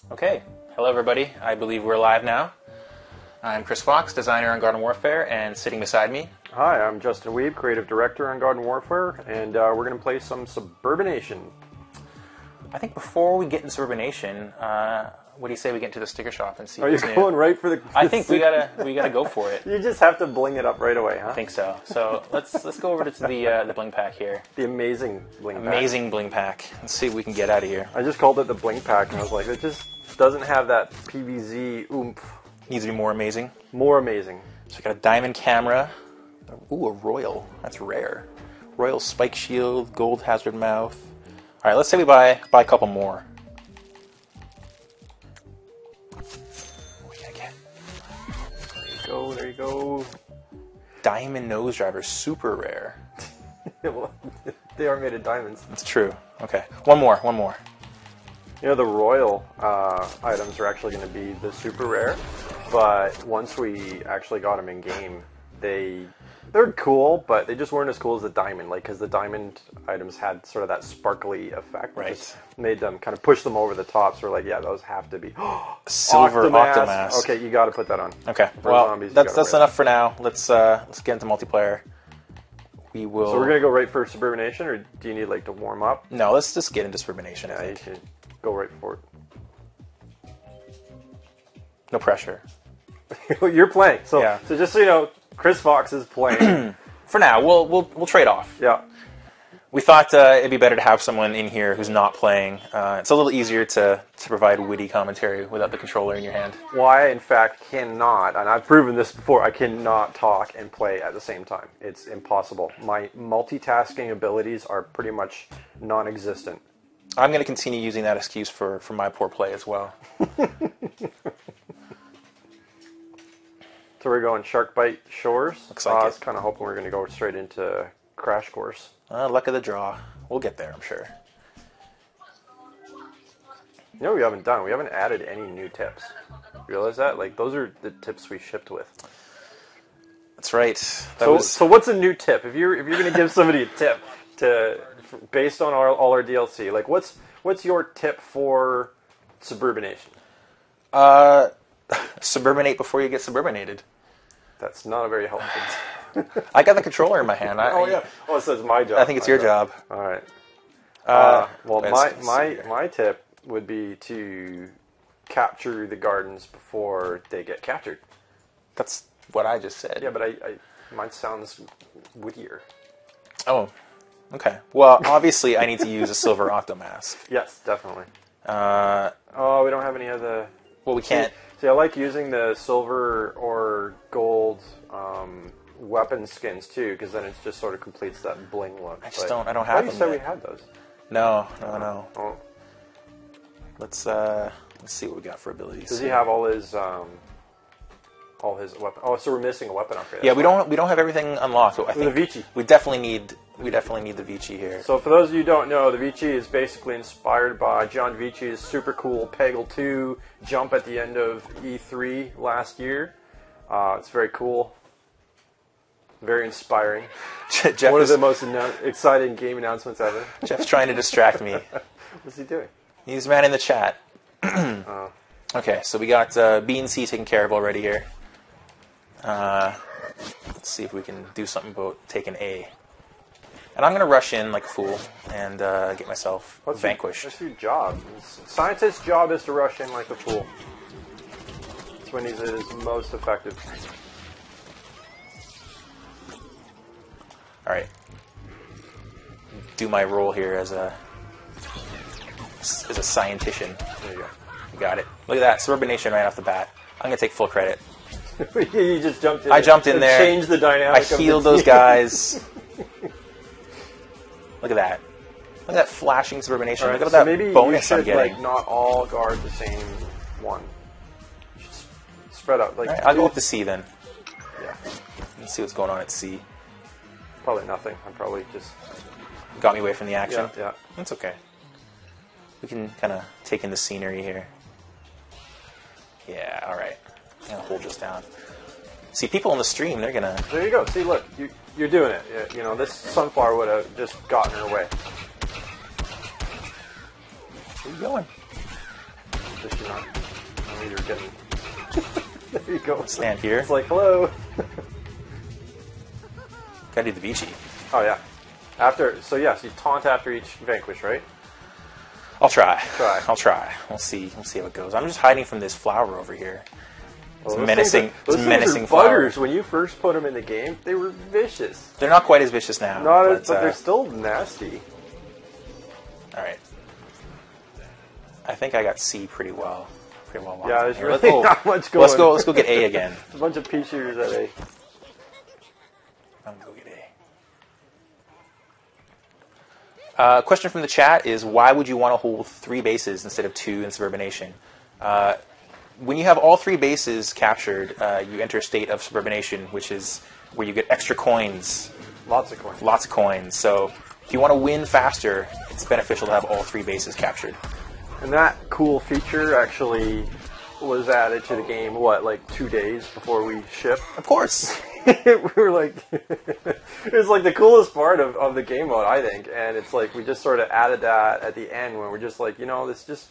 Okay, hello everybody. I believe we're live now. I'm Chris Fox, designer on Garden Warfare, and sitting beside me... Hi, I'm Justin Weeb, creative director on Garden Warfare, and we're going to play some Suburbination. I think before we get into Suburbination, what do you say we get into the sticker shop and see Are you what's going new? right for the... I think we gotta go for it. You just have to bling it up right away, huh? I think so. So let's go over to the bling pack here. The amazing bling pack. Amazing bling pack. Let's see what we can get out of here. I just called it the bling pack, and I was like, it just doesn't have that PVZ oomph. Needs to be more amazing. More amazing. So we got a diamond camera. Ooh, a royal. That's rare. Royal spike shield, gold hazard mouth. All right, let's say we buy a couple more. What are we gonna get? There you go. Diamond nose driver, super rare. Well, they are made of diamonds. That's true. Okay, one more. You know, the royal items are actually going to be the super rare, but once we actually got them in game, they're cool, but they just weren't as cool as the diamond, because the diamond items had sort of that sparkly effect. Right. Just made them kind of push them over the top. So we're like, yeah, those have to be Silver Octomask. Okay, you got to put that on. Okay, For well, zombies, that's enough for now. Let's get into multiplayer. We will. So we're gonna go right for Suburbination, or do you need to warm up? No, let's just get into Suburbination. Yeah, you should go right for it. No pressure. You're playing, so Yeah. so just so you know, Chris Fox is playing. For now, we'll trade off. Yeah. We thought it'd be better to have someone in here who's not playing. It's a little easier to provide witty commentary without the controller in your hand. Well, I, in fact, cannot, and I've proven this before, I cannot talk and play at the same time. It's impossible. My multitasking abilities are pretty much non-existent. I'm going to continue using that excuse for my poor play as well. So we're going Shark Bite Shores. Looks like I it. was kind of hoping we were going to go straight into Crash Course. Luck of the draw. We'll get there, I'm sure. You know what we haven't done? We haven't added any new tips. Realize that? Those are the tips we shipped with. That's right. So what's a new tip? If you're going to give somebody a tip based on all our DLC, what's your tip for Suburbination? Suburbinate before you get suburbinated. That's not a very helpful tip. I got the controller in my hand. Oh, it says my job. I think it's your job. All right. Well, my tip would be to capture the gardens before they get captured. That's what I just said. Yeah, but mine sounds wittier. Oh, okay. Well, obviously I need to use a silver Octomask. Yes, definitely. We don't have any of the... Well, we can't... See, I like using the silver or gold weapon skins too, because then it just sort of completes that bling look. I don't have them you said yet. we had those. No. Oh. Let's see what we got for abilities. Does he have all his weapon? Oh, so we're missing a weapon upgrade. Yeah, we don't have everything unlocked. I think the Vici. we definitely need the Vici here. So for those of you who don't know, the Vici is basically inspired by John Vici's super cool Peggle 2 jump at the end of E3 last year. It's very cool. Very inspiring. One of the most exciting game announcements ever. Jeff's trying to distract me. What's he doing? He's man in the chat. Okay, so we got B and C taken care of already here. Let's see if we can do something about taking A. And I'm going to rush in like a fool and get myself vanquished. That's your job. Scientist's job is to rush in like a fool. That's when he's at his most effective. All right. Do my role here as a scientician. There you go. You got it. Look at that. Suburbination right off the bat. I'm going to take full credit. You just jumped in. I jumped in there. Changed the dynamic. I healed those guys. Look at that. Look at that flashing Suburbination. Right, Look at so that maybe bonus you I'm should, getting. not all guard the same one. Just spread out. All right, I'll go with the C then. Yeah. Let's see what's going on at C. Probably nothing. I'm probably just... Got me away from the action. Yeah. That's okay. We can kind of take in the scenery here. Yeah, all right. I'm going to hold this down. See, people on the stream, they're going to... There you go. See, look. You're doing it. You know, this sunflower would have just gotten her way. Where are you going? Does she not? Oh, you're getting... There you go. Stand here. It's like, hello. Gotta do the Vici. Oh, yeah. So yes, you taunt after each vanquish, right? I'll try. Try. I'll try. We'll see. We'll see how it goes. I'm just hiding from this flower over here. It's Well, menacing. Those It's things menacing are flower. buggers. When you first put them in the game, they were vicious. They're not quite as vicious now. But they're still nasty. All right. I think I got C pretty well. Yeah, there's Here, really not much going. Let's go get A again. There's a bunch of pea shooters at A. I'm gonna go get A. Question from the chat is, why would you want to hold 3 bases instead of 2 in Suburbination? When you have all 3 bases captured, you enter a state of Suburbination, which is where you get extra coins. Lots of coins. Lots of coins. So if you want to win faster, it's beneficial to have all 3 bases captured. And that cool feature actually was added to the game, like 2 days before we shipped? Of course. We were like, it was like the coolest part of the game mode, I think. And it's like we just sort of added that at the end when we're just like, this just,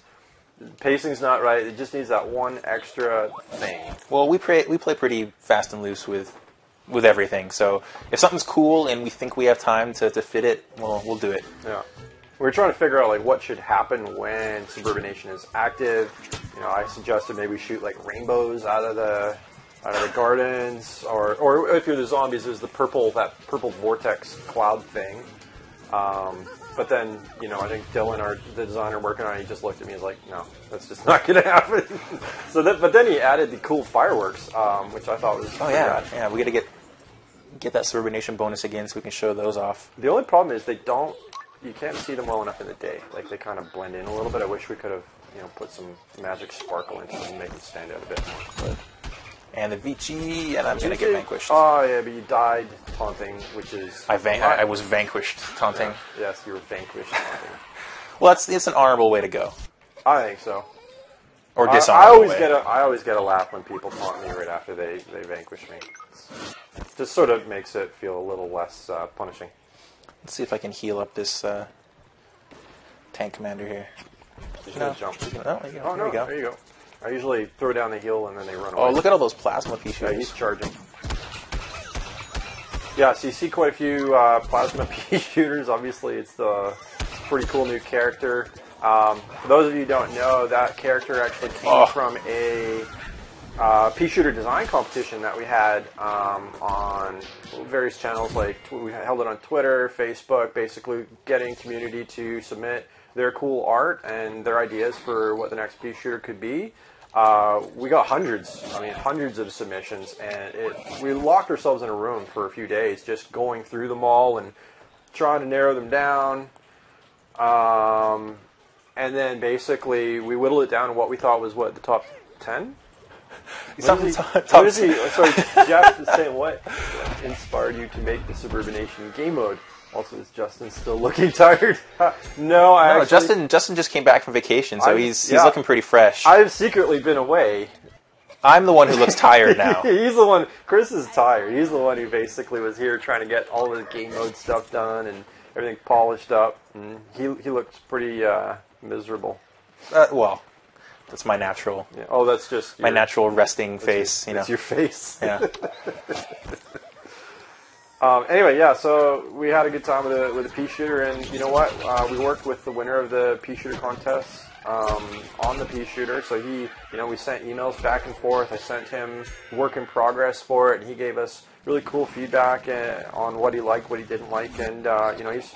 pacing's not right. It just needs that one extra thing. Well, we play pretty fast and loose with everything. So if something's cool and we think we have time to fit it, well, we'll do it. Yeah. We're trying to figure out like what should happen when Suburbination is active. I suggested maybe we shoot like rainbows out of the gardens, or if you're the zombies, there's that purple vortex cloud thing. But then, I think Dylan, the designer working on it, he just looked at me and was like, no, that's just not going to happen. But then he added the cool fireworks, which I thought was rad. Yeah, we got to get that Suburbination bonus again so we can show those off. The only problem is you can't see them well enough in the day. Like, they kind of blend in a little bit. I wish we could have, put some magic sparkle into them and make them stand out a bit more. But. And the Vici, and I'm going to get vanquished. Oh, yeah, but you died taunting, which is... I was vanquished taunting. Yeah. Yes, you were vanquished taunting. Well, it's an honorable way to go. I think so. Or dishonorable I always get a laugh when people taunt me right after they vanquish me. It just sort of makes it feel a little less punishing. Let's see if I can heal up this tank commander here. Jump. There you go. There you go. I usually throw down the hill and then they run away. Oh, look at all those plasma pea shooters. Yeah, he's charging. Yeah, so you see quite a few plasma pea shooters. Obviously, it's a pretty cool new character. For those of you who don't know, that character actually came from a pea shooter design competition that we had on various channels. Like we held it on Twitter, Facebook, basically getting community to submit their cool art and their ideas for what the next pea shooter could be. We got hundreds of submissions, and we locked ourselves in a room for a few days just going through them all and trying to narrow them down. And then basically we whittled it down to what we thought was the top 10? Sorry, Jeff is saying, what inspired you to make the Suburbination game mode? Also, is Justin still looking tired? No, Justin just came back from vacation, so he's looking pretty fresh. I've secretly been away. I'm the one who looks tired now. He's the one. Chris is tired. He's the one who basically was here trying to get all the game mode stuff done and everything polished up. And he looks pretty miserable. Well, that's my natural. Yeah. Oh, that's just my natural resting face. It's your face. Yeah. Anyway, yeah. So we had a good time with the pea shooter, and you know what? We worked with the winner of the pea shooter contest on the pea shooter. So we sent emails back and forth. I sent him work in progress for it, and he gave us really cool feedback on what he liked, what he didn't like, and he's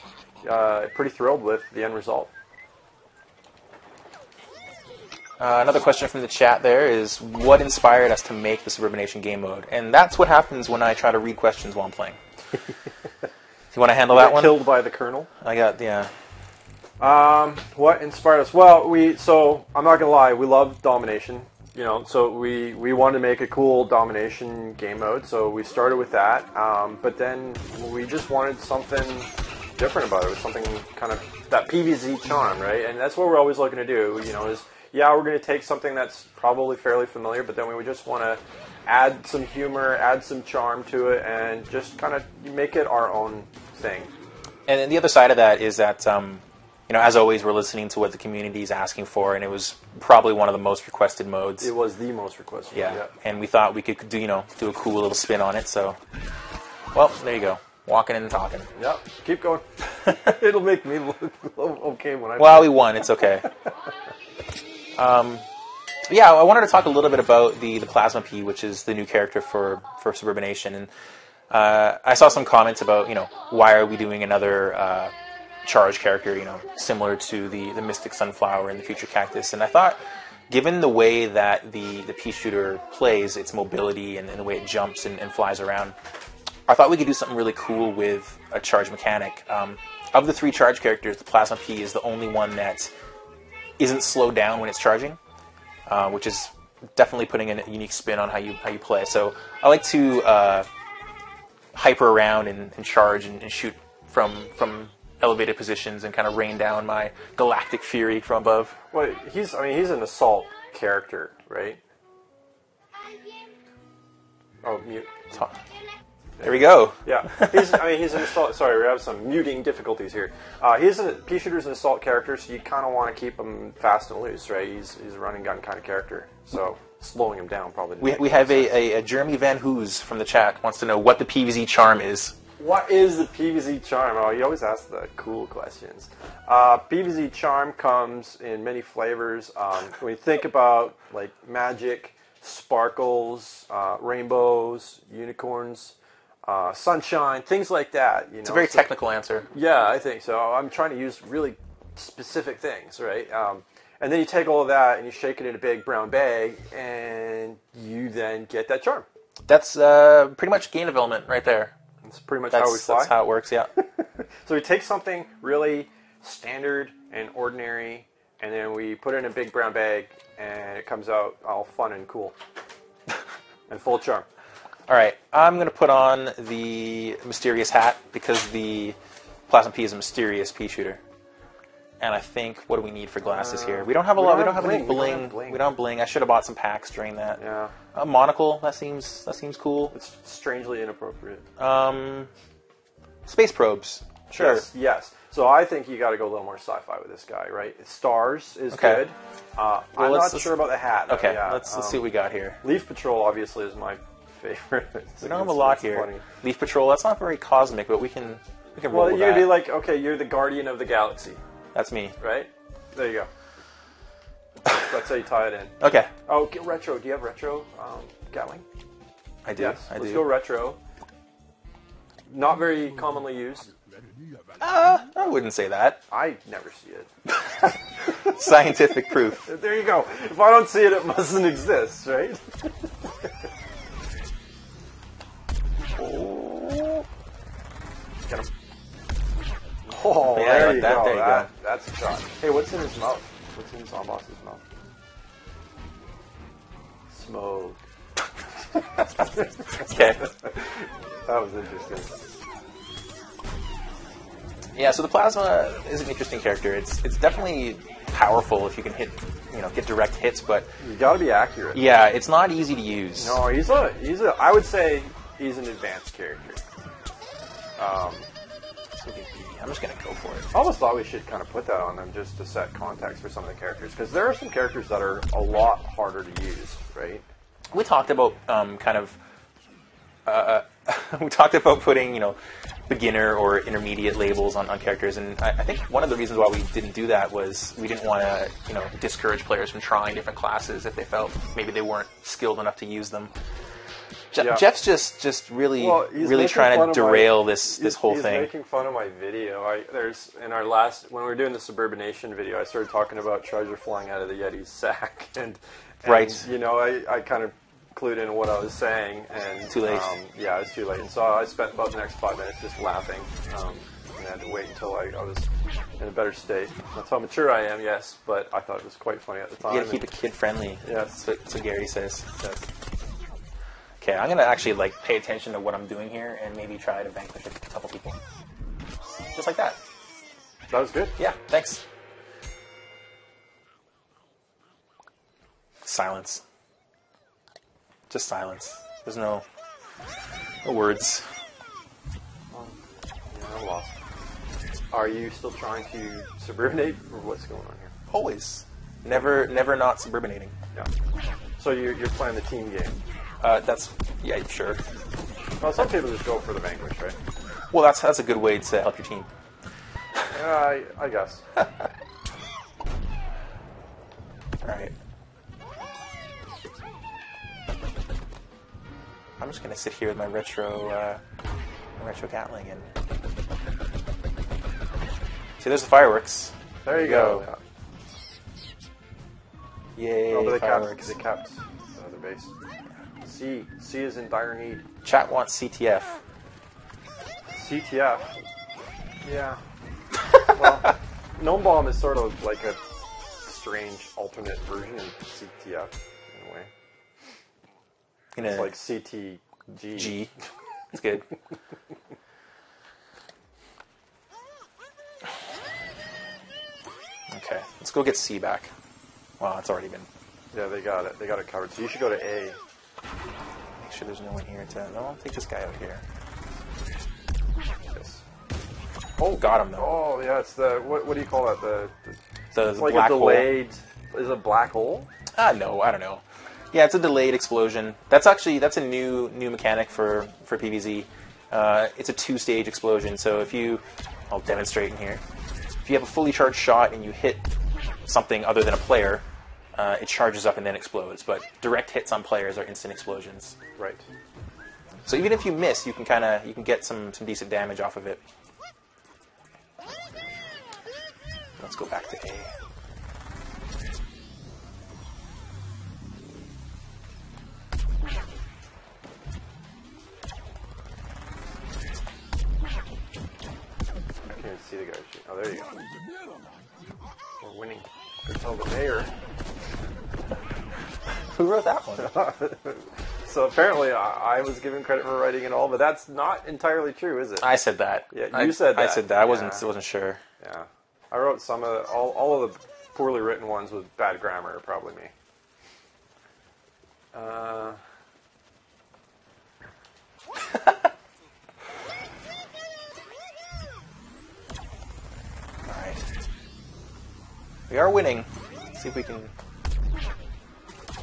pretty thrilled with the end result. Another question from the chat there is, what inspired us to make the Suburbination game mode? And that's what happens when I try to read questions while I'm playing. You want to handle that one? Killed by the Colonel. What inspired us? Well, I'm not gonna lie, we love domination. So we wanted to make a cool domination game mode. So we started with that, but then we just wanted something different about it. It was something kind of that PvZ charm, right? And that's what we're always looking to do. We're going to take something that's probably fairly familiar, but then we would just want to add some humor, add some charm to it, and just kind of make it our own thing. And then the other side of that is that as always, we're listening to what the community is asking for, and it was probably one of the most requested modes. It was the most requested. Yeah, and we thought we could do a cool little spin on it. So, well, there you go, walking and talking. Yep, keep going. It'll make me look okay when I. Well, we won. It's okay. Yeah, I wanted to talk a little bit about the Plasma P, which is the new character for Suburbination, and I saw some comments about why are we doing another charge character, similar to the Mystic Sunflower and the Future Cactus, and I thought, given the way that the pea shooter plays, its mobility and the way it jumps and flies around, I thought we could do something really cool with a charge mechanic. Of the 3 charge characters, the Plasma P is the only one that isn't slowed down when it's charging, which is definitely putting a unique spin on how you play. So I like to hyper around and charge and shoot from elevated positions and kind of rain down my galactic fury from above. Well, he's an assault character, right? Oh, mute. There we go. Yeah, he's an assault. Sorry, we have some muting difficulties here. Pea shooter's an assault character, so you kind of want to keep him fast and loose, right? He's a run and gun kind of character, so slowing him down probably. We have a Jeremy Van Hoos from the chat wants to know what the PVZ charm is. What is the PVZ charm? Oh, you always ask the cool questions. PVZ charm comes in many flavors. When you think about like magic, sparkles, rainbows, unicorns, sunshine, things like that. It's a very technical answer. Yeah, I think so. I'm trying to use really specific things, right? And then you take all of that and you shake it in a big brown bag, and you then get that charm. That's pretty much game development right there. That's pretty much how we fly. That's how it works, yeah. So we take something really standard and ordinary, and then we put it in a big brown bag, and it comes out all fun and cool. And full of charm. All right, I'm going to put on the mysterious hat because the Plasma P is a mysterious pea shooter. And I think, what do we need for glasses here? We don't have a lot. We don't have any bling. We don't have bling. I should have bought some packs during that. Yeah. A monocle. That seems cool. It's strangely inappropriate. Space probes. Sure. Yes. So I think you got to go a little more sci-fi with this guy, right? Stars is good. I'm not sure about the hat. Okay. Yeah. Let's see what we got here. Leaf Patrol obviously is my favorite. We don't have a lot here. Funny. Leaf Patrol. That's not very cosmic, but we can roll Well, with you'd that. be like, okay, you're the guardian of the galaxy. That's me. Right? There you go. That's how you tie it in. Okay. Oh, get retro. Do you have retro Gatling? I do. Yes. I Let's do. go retro. Not very commonly used. I wouldn't say that. I never see it. Scientific proof. There you go. If I don't see it, it mustn't exist, right? Get him. Oh, Yeah, there like you that. go. There you go. That's a shot. Hey, what's in his mouth? What's in Zomboss's mouth? Smoke. Okay. That was interesting. Yeah, so the Plasma is an interesting character. It's definitely powerful if you can get direct hits, but You got to be accurate. yeah, it's not easy to use. No, I would say he's an advanced character. I'm just gonna go for it. I almost thought we should kind of put that on them just to set context for some of the characters, because there are some characters that are a lot harder to use, right? We talked about we talked about putting beginner or intermediate labels on characters, and I think one of the reasons why we didn't do that was we didn't want to discourage players from trying different classes if they felt maybe they weren't skilled enough to use them. Yeah. Jeff's just really trying to derail this whole thing. He's making fun of my video. When we were doing the Suburbination video, I started talking about treasure flying out of the Yeti's sack, and Right. I kind of clued in what I was saying, and Too late. Yeah, it was too late, and so I spent about the next 5 minutes just laughing, and I had to wait until I was in a better state. That's how mature I am, yes, but I thought it was quite funny at the time. You gotta keep it kid friendly. Yes. That's what Gary says. Yes. Okay, I'm gonna actually pay attention to what I'm doing here and maybe try to vanquish a couple people. Just like that. That was good. Yeah, thanks. Silence. Just silence. There's no words. Yeah, I'm lost. Are you still trying to suburbinate, or what's going on here? Always. Never not suburbinating. Yeah. So you're playing the team game. Yeah, sure. Well, some people just go for the vanquish, right? Well, that's a good way to help your team. Yeah, I guess. All right. I'm just gonna sit here with my retro Gatling and see. There's the fireworks. There you go. Yeah. Yay! Oh, but fireworks. they capped the other base. C is in dire need. Chat wants CTF. CTF. Yeah. Well, Gnome Bomb is sort of like a strange alternate version of CTF in a way. It's like CTG. G. That's good. Okay, let's go get C back. Well, it's already been. Yeah, they got it. They got it covered. So you should go to A. Make sure there's no one here to. No, I'll take this guy out here. Yes. Oh, got him though. Oh, yeah. It's the what do you call that? The it's like black a hole. delayed. Is it a black hole? No, I don't know. Yeah, it's a delayed explosion. That's a new mechanic for PvZ. It's a 2-stage explosion. So I'll demonstrate in here. If you have a fully charged shot and you hit something other than a player, it charges up and then explodes. But direct hits on players are instant explosions. Right. So even if you miss, you can get some decent damage off of it. Let's go back to A. I can't see the guy. Oh, there you go. We're winning. Good tell the mayor. Who wrote that one? So apparently I was given credit for writing it all, but that's not entirely true, is it? I said that. Yeah, you said that. I said that. I wasn't sure. Yeah. I wrote some of all of the poorly written ones with bad grammar, probably me. Alright. We are winning. Let's see if we can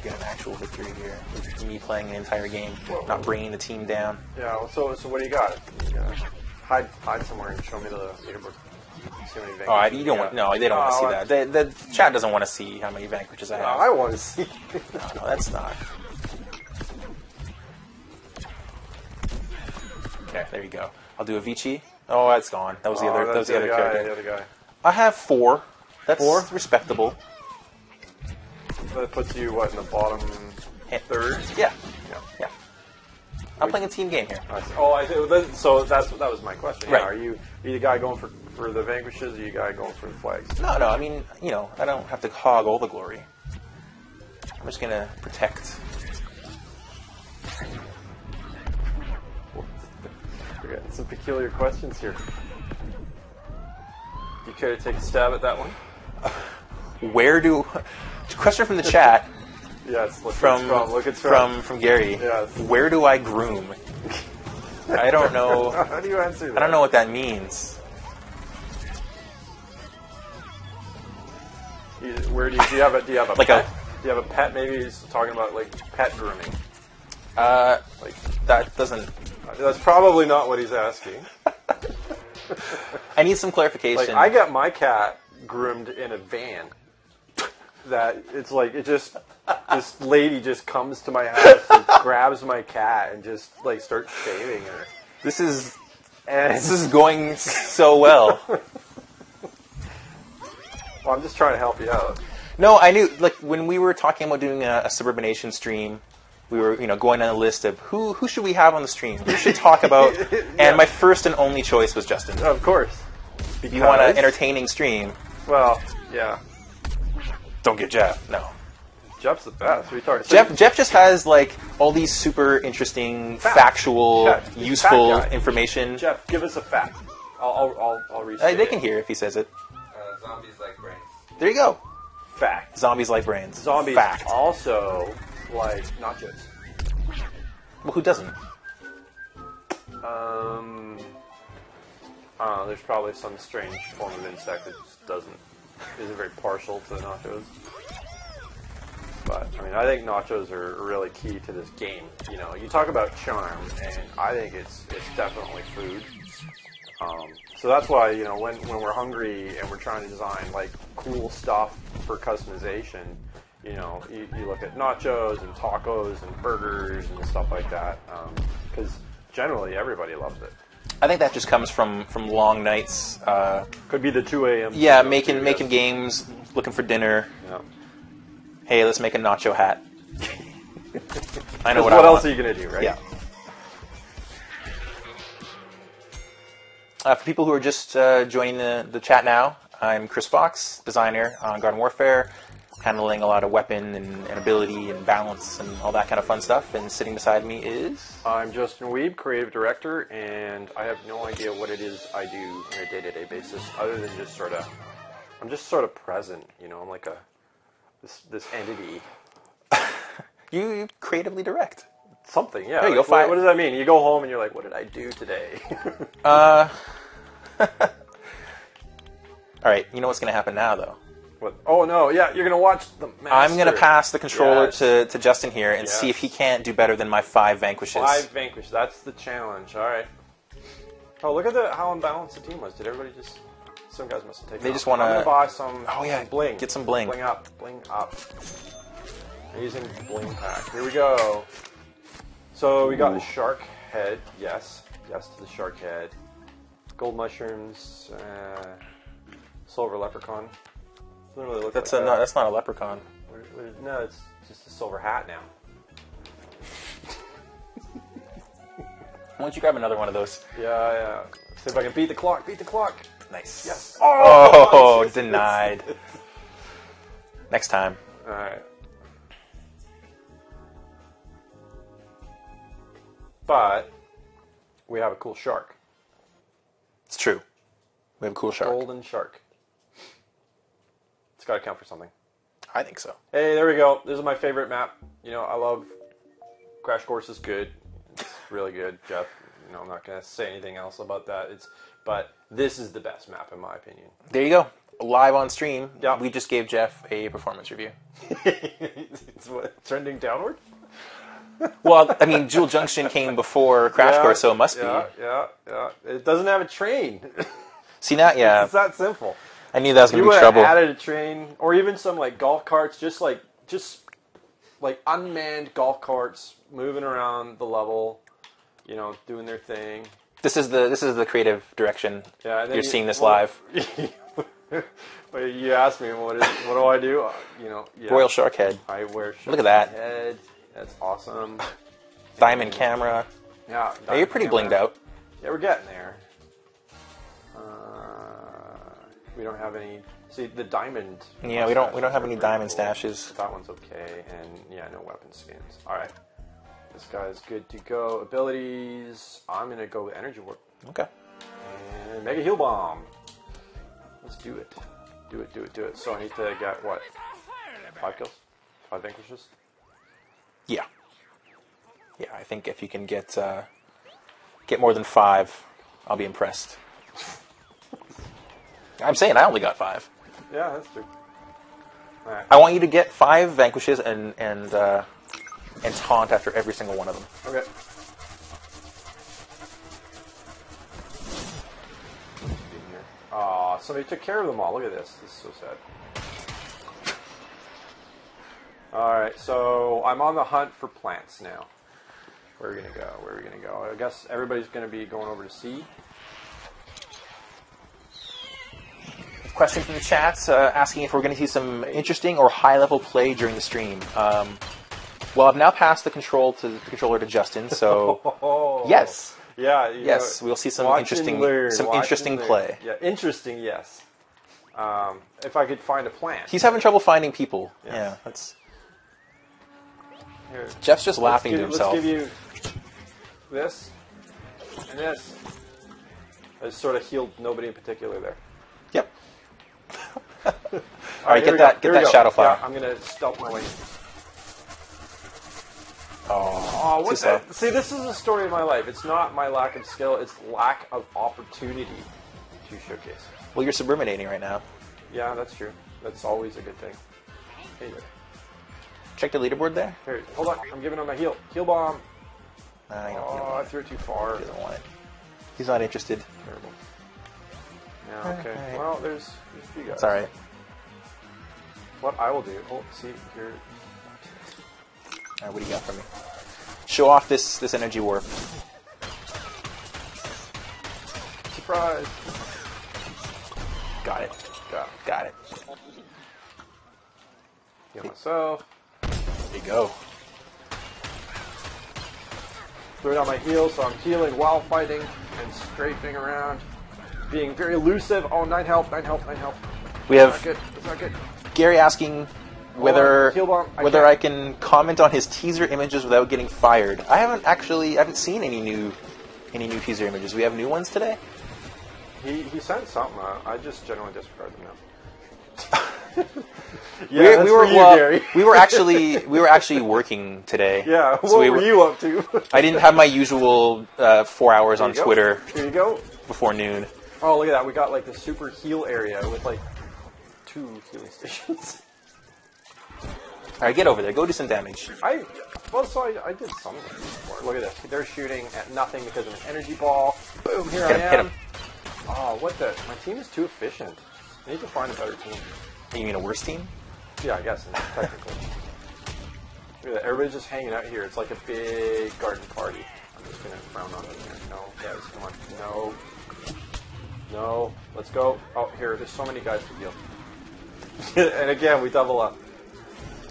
get an actual victory here. With me playing an entire game, not bringing the team down. Yeah, well, so what do you got? You gotta hide somewhere and show me the leaderboard. See how many vanquishes You don't want. No, they don't want to see that. The chat doesn't want to see how many vanquishes I have. I want to see. No, that's not. Okay, there you go. I'll do a Vici. Oh, that's gone. That was the other. That was the other guy, character. The other guy. I have 4. That's 4? respectable. That puts you what in the bottom third? Yeah. Yeah. I'm playing a team game here. So that was my question. Right. Yeah, are you the guy going for the vanquishes, or are you the guy going for the flags? No. I mean, I don't have to hog all the glory. I'm just gonna protect. We got some peculiar questions here. Do you care to take a stab at that one? Question from the chat. Yes. From Gary. Yes. Where do I groom? I don't know. How do you answer that? I don't know what that means. Do you have a Like pet? Do you have a pet? Maybe he's talking about like pet grooming. That doesn't. That's probably not what he's asking. I need some clarification. Like I got my cat groomed in a van. That it's like this lady just comes to my house and grabs my cat and just like starts shaving her. This is going so well. Well, I'm just trying to help you out. No, I knew. Like when we were talking about doing a Suburbination stream, we were going down a list of who should we have on the stream, who should talk about, and my first and only choice was Justin. Of course. If you want an entertaining stream, well, yeah. Don't get Jeff. No. Jeff's the best. Jeff just has like all these super interesting, factual, useful information. Jeff, give us a fact. I'll restate They can hear if he says it. Zombies like brains. There you go. Fact. Zombies like brains. Zombies Fact. also like nachos. Well, who doesn't? There's probably some strange form of insect that just isn't very partial to the nachos. But, I mean, I think nachos are really key to this game. You know, you talk about charm, and I think it's definitely food. So that's why, you know, when we're hungry and we're trying to design, like, cool stuff for customization, you know, you look at nachos and tacos and burgers and stuff like that. Because generally everybody loves it. I think that just comes from long nights. Could be the 2 a.m. Yeah, making games, looking for dinner. Yeah. Hey, let's make a nacho hat. I know what What I else want. are you going to do, right? Yeah. For people who are just joining the chat now, I'm Chris Fox, designer on Garden Warfare, handling a lot of weapon and ability and balance and all that kind of fun stuff. And sitting beside me is... I'm Justin Weeb, creative director, and I have no idea what it is I do on a day-to-day basis, other than just sort of, I'm just sort of present. You know, I'm like this entity. You creatively direct. Something, yeah. There you like, go. what does that mean? You go home and you're like, what did I do today? All right, you know what's going to happen now, though. What? Oh no, yeah, you're gonna watch the master. I'm going to pass the controller Yes. to Justin here and see if he Yes. can't do better than my 5 vanquishes. 5 vanquish. That's the challenge. All right. Oh, look at how unbalanced the team was. Did everybody just? Some guys must have taken. They off. just wanna- I'm gonna buy some. Oh, yeah, some bling. get some bling. Bling up. Bling up. I'm using bling pack. Here we go. So we got the shark head. Yes. Yes to the shark head. Gold mushrooms. Silver leprechaun. Doesn't really look That's like that. that's not a leprechaun. No, it's just a silver hat now. Why don't you grab another one of those? Yeah. See if I can beat the clock. Beat the clock. Nice. Yes. Oh, yes, denied. Next time. All right. But we have a cool shark. It's true. We have a cool shark. Golden shark. It's got to count for something. I think so. Hey, there we go. This is my favorite map. You know, I love Crash Course is good. It's really good, Jeff. You know, I'm not going to say anything else about that. But this is the best map in my opinion. There you go. Live on stream. Yeah. We just gave Jeff a performance review. It's what, trending downward? Well, I mean, Jewel Junction came before Crash Yeah, Course, so it must Yeah. It doesn't have a train. be. See now, yeah. It's that simple. I knew that was going You to be would have trouble. added a train, or even some like golf carts, just like unmanned golf carts moving around the level, you know, doing their thing. This is the creative direction. Yeah, and then You're seeing this well, live. But you asked me what do I do? You know, yeah. Royal Shark Head. I wear shark Look at that. head. That's awesome. Diamond camera. Yeah, Yeah, you're pretty blinged out. Yeah, we're getting there. We don't have any. See the diamond. Yeah, we don't have mustaches any are diamond pretty cool. stashes. That one's okay, and yeah, no weapon skins. All right, this guy's good to go. Abilities. I'm gonna go with energy warp Okay. and mega heal bomb. Let's do it. Do it. So I need to get what? 5 kills? 5 vanquishes? Yeah. Yeah, I think if you can get more than 5, I'll be impressed. I'm saying I only got 5. Yeah, that's true. All right. I want you to get 5 vanquishes and taunt after every single one of them. Okay. Aw, somebody took care of them all. Look at this. This is so sad. Alright, so I'm on the hunt for plants now. Where are we going to go? I guess everybody's going to be going over to C. Question from the chat asking if we're going to see some interesting or high-level play during the stream. Well, I've now passed the controller to Justin, so yes. Yeah. Yes, we'll see some watch interesting and learn, watch and interesting learn. play. Yeah, interesting, yes. If I could find a plant. He's having trouble finding people. Yes. Yeah, that's Here. Jeff's just laughing to Let's himself. give you this and this. I just sort of healed nobody in particular there. Yep. All right, here get we that go. shadow fire. Yeah, I'm gonna stealth my way. Oh, See, this is the story of my life. It's not my lack of skill; it's lack of opportunity. to showcase. Well, you're suburminating right now. Yeah, that's true. That's always a good thing. Hey there. Check the leaderboard there. Here, hold on. I'm giving him a heal. Heal bomb. You don't Oh, I threw it too far. He doesn't want it. He's not interested. Terrible. Yeah, okay. Alright. Well, there's a few guys. It's all right. What I will do... Oh, see, here... All right, what do you got for me? Show off this energy warp. Surprise! Got it. Got it. Heal myself. There you go. Throw down my heal, so I'm healing while fighting and strafing around. Being very elusive. Oh, 9 health, 9 health, 9 health. We That's have not good. That's not good. Gary asking whether heal bomb. I can comment on his teaser images without getting fired. I haven't seen any new teaser images. We have new ones today. He sent something. I just generally disregard them now. We were actually working today. Yeah. What So were you up to? I didn't have my usual 4 hours on Here you go. Twitter Here you go. before noon. Oh, look at that. We got like the super heal area with like 2 healing stations. All right, get over there. Go do some damage. I did something before. Look at this. They're shooting at nothing because of an energy ball. Boom, here I am. Hit him. Oh, what the? My team is too efficient. I need to find a better team. You mean a worse team? Yeah, I guess, technically. Look at that. Everybody's just hanging out here. It's like a big garden party. I'm just going to frown on it here. No, guys, come on. No. No. Let's go. Oh, here. There's so many guys to heal. And again, we double up.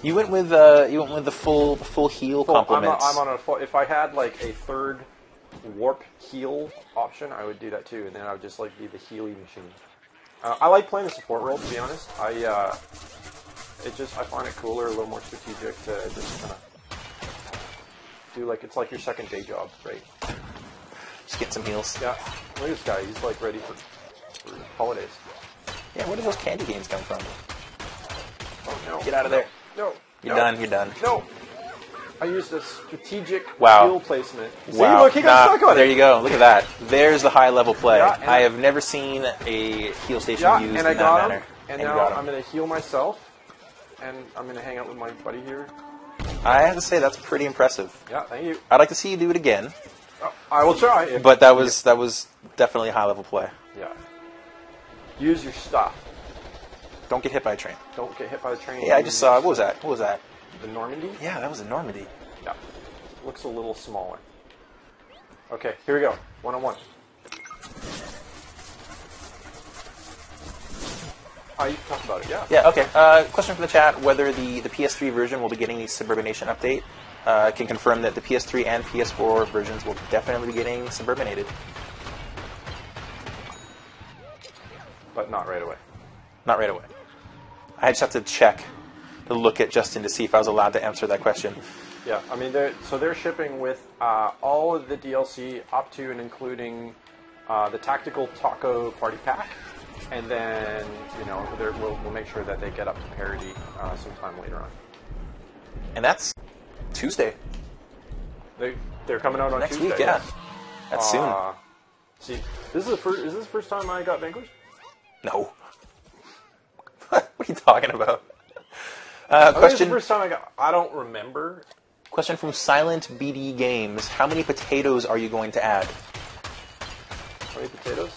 You went with the full heal compliments. I'm on a full. If I had like a third warp heal option, I would do that too, and then I would just like be the healing machine. I like playing the support role, to be honest. I find it cooler, a little more strategic to just kind of do like it's like your second day job, right? Just get some heals. Yeah. Look at this guy. He's like ready for holidays. Yeah, where do those candy canes come from? Oh no! Get out of there. No. You're done. You're done. No. I used a strategic Wow. heal placement. See, Wow. look, he got stuck on there it. you go. Look at that. There's the high level play. Yeah, and I have never seen a heal station Yeah, used and I in got that him. manner. And you now got him. I'm going to heal myself, and I'm going to hang out with my buddy here. I have to say that's pretty impressive. Yeah, thank you. I'd like to see you do it again, Oh, I will try. but that was definitely a high level play. Yeah. Use your stuff. Don't get hit by a train. Don't get hit by the train. Yeah, I just saw. What was that? What was that? The Normandy? Yeah, that was in Normandy. Yeah. Looks a little smaller. Okay, here we go. 1-on-1. You talked about it, yeah. Yeah, okay. Question from the chat, whether the PS3 version will be getting the Suburbination update. Can confirm that the PS3 and PS4 versions will definitely be getting Suburbinated. But not right away. Not right away. I just have to check to look at Justin to see if I was allowed to answer that question. Yeah, I mean, they're shipping with all of the DLC up to and including the Tactical Taco Party Pack, and then we'll make sure that they get up to parity sometime later on. And that's Tuesday. They're coming out on Next Tuesday. week, yeah. That's soon. See, this is the first time I got Vanquished? No. What are you talking about? I think it's the Question. first time I got. I don't remember. Question from Silent BD Games. How many potatoes are you going to add? How many potatoes?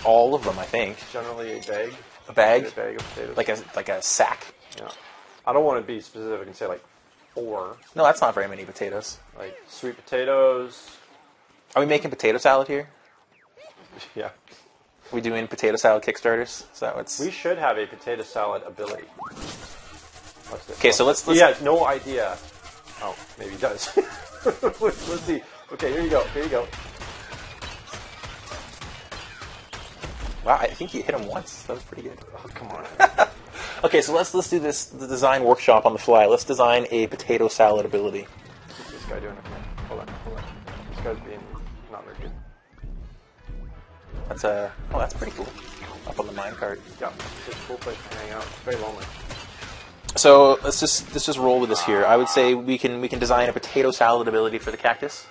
All of them, I think. Generally a bag. A bag? A bag of potatoes. Like a sack. Yeah. I don't want to be specific and say like 4. No, that's not very many potatoes. Like sweet potatoes. Are we making potato salad here? Yeah. Are we doing potato salad Kickstarters? Is that what's... We should have a potato salad ability. Watch this. Okay, so let's... He has no idea. Oh, maybe he does. Let's see. Okay, here you go. Here you go. Wow, I think you hit him once. That was pretty good. Oh, come on. Okay, so let's do the design workshop on the fly. Let's design a potato salad ability. What's this guy doing up here? Hold on. This guy's being not very good. That's pretty cool. Up on the minecart. Yeah, it's a cool place to hang out. It's very lonely. So let's just roll with this here. I would say we can design a potato salad ability for the cactus.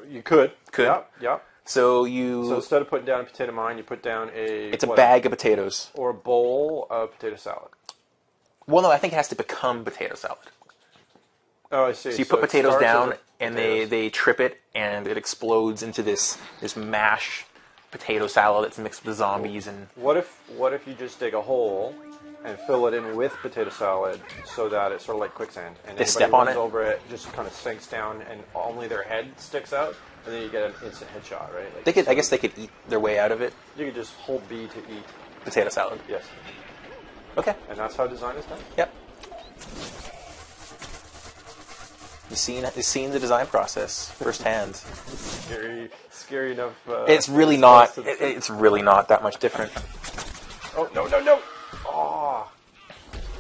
You could. Could. Yeah, yeah. So So instead of putting down a potato mine, you put down it's a bag of potatoes. or a bowl of potato salad. Well, no, I think it has to become potato salad. Oh, I see. So you put it potatoes starts down, as and potatoes. they trip it, and it explodes into this mash potato salad that's mixed with zombies and. What if you just dig a hole and fill it in with potato salad so that it's sort of like quicksand, and They anybody step who on runs it? over it just kind of sinks down, and only their head sticks out, and then you get an instant headshot, right? Like, They could, I guess, they could eat their way out of it. you could just hold B to eat. Potato salad. Yes, Okay. and that's how design is done. Yep. You've seen the design process firsthand. Scary enough. It's really not. It's really not that much different. Oh no! Oh,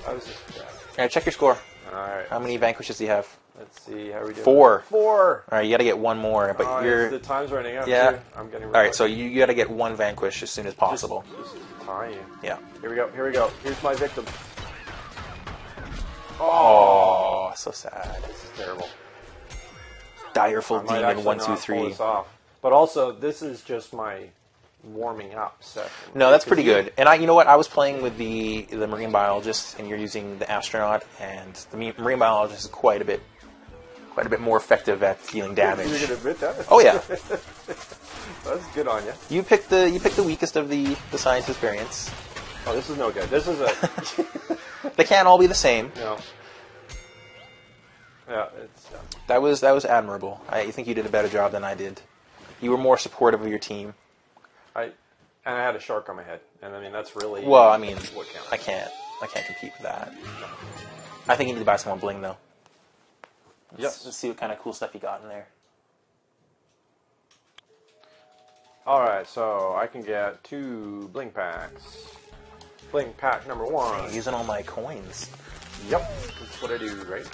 I was just. All right, check your score. All right. How many vanquishes do you have? Let's see how we do. 4. 4. All right, you got to get one more, but Oh, you're. the time's running out. Yeah. Too. I'm getting. All right, so you got to get one vanquish as soon as possible. Just tie you. Yeah. Here we go. Here's my victim. Oh, so sad. This is terrible. Direful I might Demon actually 1, not 2, pull 3. this off. But also, this is just my warming up session. No, that's pretty good. And you know what? I was playing with the marine biologist, and you're using the astronaut, and the marine biologist is quite a bit more effective at dealing damage. You're gonna admit that? Oh yeah, That's good on you. you picked the weakest of the scientist variants. Oh, this is no good. This is a They can't all be the same. no. Yeah, it's. That was admirable. I think you did a better job than I did. You were more supportive of your team. I had a shark on my head, and I mean that's really. Well, I mean, what counts. I can't compete with that. I think you need to buy some more bling though. Yes. Let's see what kind of cool stuff you got in there. All right, so I can get 2 bling packs. Bling pack number 1. I'm using all my coins. Yep, that's what I do, right?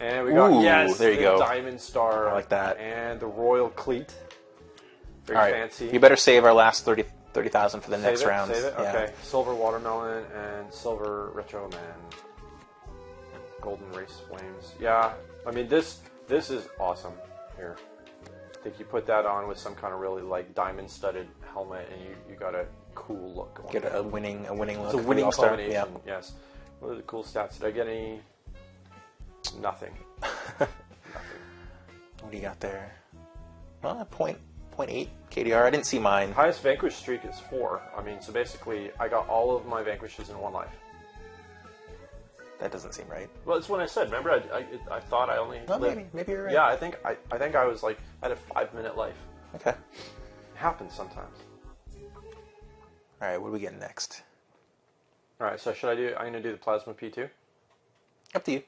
And we got Ooh, there you the go. Diamond Star. I like that. And the Royal Cleat. Very All right, fancy. you better save our last 30,000 for the next Save it, round. Save it. Yeah. Okay. Silver Watermelon and Silver Retro Man. Golden Race Flames. Yeah, I mean this is awesome. Here, I think you put that on with some kind of really like diamond studded helmet, and you got a cool look going. Get a winning look. It's a for the winning All-Star. combination. Yeah. Yes. What are the cool stats? Did I get any? Nothing. Nothing. What do you got there? Well, 0.8 KDR. I didn't see mine. Highest vanquish streak is 4. I mean, so basically, I got all of my vanquishes in 1 life. That doesn't seem right. Well, it's when I said. Remember, I thought I only. Well, lived. maybe you're right. Yeah, I think I was like I had a 5-minute life. Okay. It happens sometimes. All right. What do we get next? All right, so should I do? I'm gonna do the plasma P2. Up to you.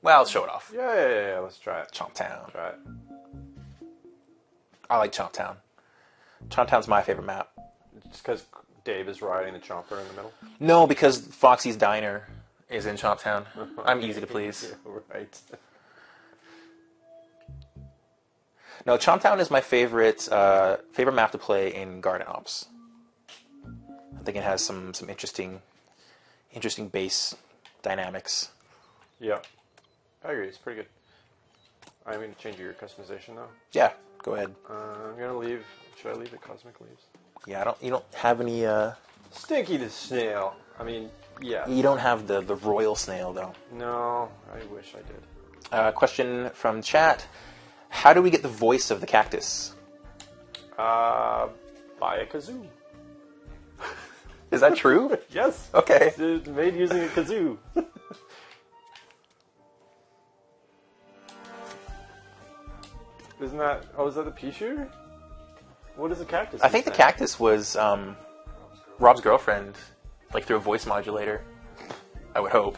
Well, show it off. Yeah. Let's try it. Chomp Town. Try it. I like Chomp Town. Chomp Town's my favorite map. Just because Dave is riding the chomper in the middle. No, because Foxy's Diner is in Chomp Town. I'm easy to please. Yeah, right. No, Chomp Town is my favorite map to play in Garden Ops. I think it has some interesting base dynamics. Yeah, I agree. It's pretty good. I'm gonna change your customization though. Yeah, go ahead. I'm gonna leave. Should I leave the cosmic leaves? Yeah, you don't have any. Stinky the snail. I mean, yeah. You don't have the royal snail though. No, I wish I did. Question from chat: how do we get the voice of the cactus? Buy a kazoo. Is that true? Yes. Okay. It's made using a kazoo. Isn't that? Oh, is that the pea shooter? What is a cactus? I think the cactus was Rob's girlfriend, like through a voice modulator. I would hope.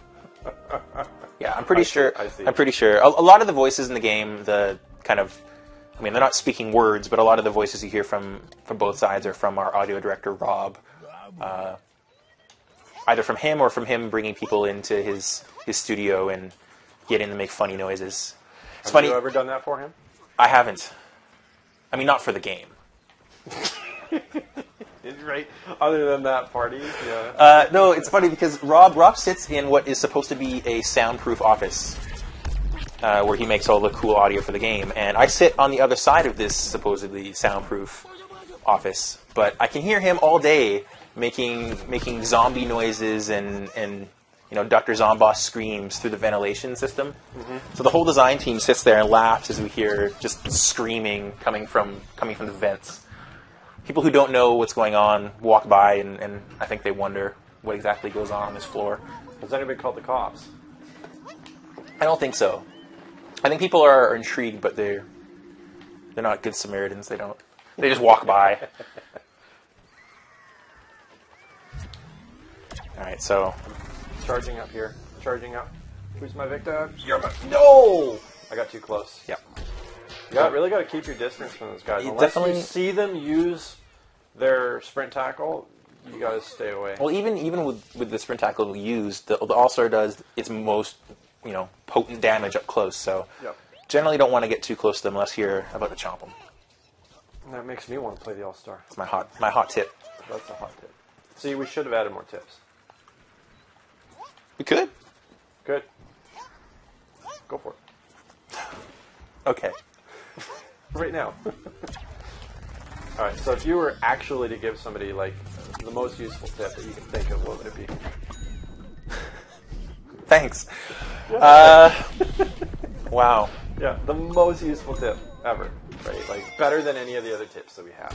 Yeah, I'm pretty sure. I see. I'm pretty sure. A lot of the voices in the game, the kind of, I mean, they're not speaking words, but a lot of the voices you hear from both sides are from our audio director Rob. Either from him or from him bringing people into his studio and getting them to make funny noises. It's Have funny. you ever done that for him? I haven't. I mean, not for the game. Right. Other than that party, yeah. No, it's funny because Rob sits in what is supposed to be a soundproof office. where he makes all the cool audio for the game. And I sit on the other side of this supposedly soundproof office, but I can hear him all day making zombie noises and Dr. Zomboss screams through the ventilation system. So the whole design team sits there and laughs as we hear just screaming coming from the vents. People who don't know what's going on walk by, and I think they wonder what exactly goes on this floor. Has anybody called the cops? I don't think so. I think people are intrigued, but they're not good Samaritans. They just walk by. All right, so Charging up here. Charging up. Who's my victim? you're No! I got too close. Yep. Really got to keep your distance from those guys. You Unless definitely you see them use their sprint tackle, you got to stay away. Well, even with the sprint tackle used, the All-Star does its most potent damage up close. So Yep. generally don't want to get too close to them unless you're about to chomp them. And that makes me want to play the All-Star. That's my hot tip. That's a hot tip. See, we should have added more tips. We could. Good. Go for it. Okay. Right now. All right, so if you were actually to give somebody, like, the most useful tip that you can think of, what would it be? Thanks. Wow. Yeah, the most useful tip ever, right? Like, better than any of the other tips that we have.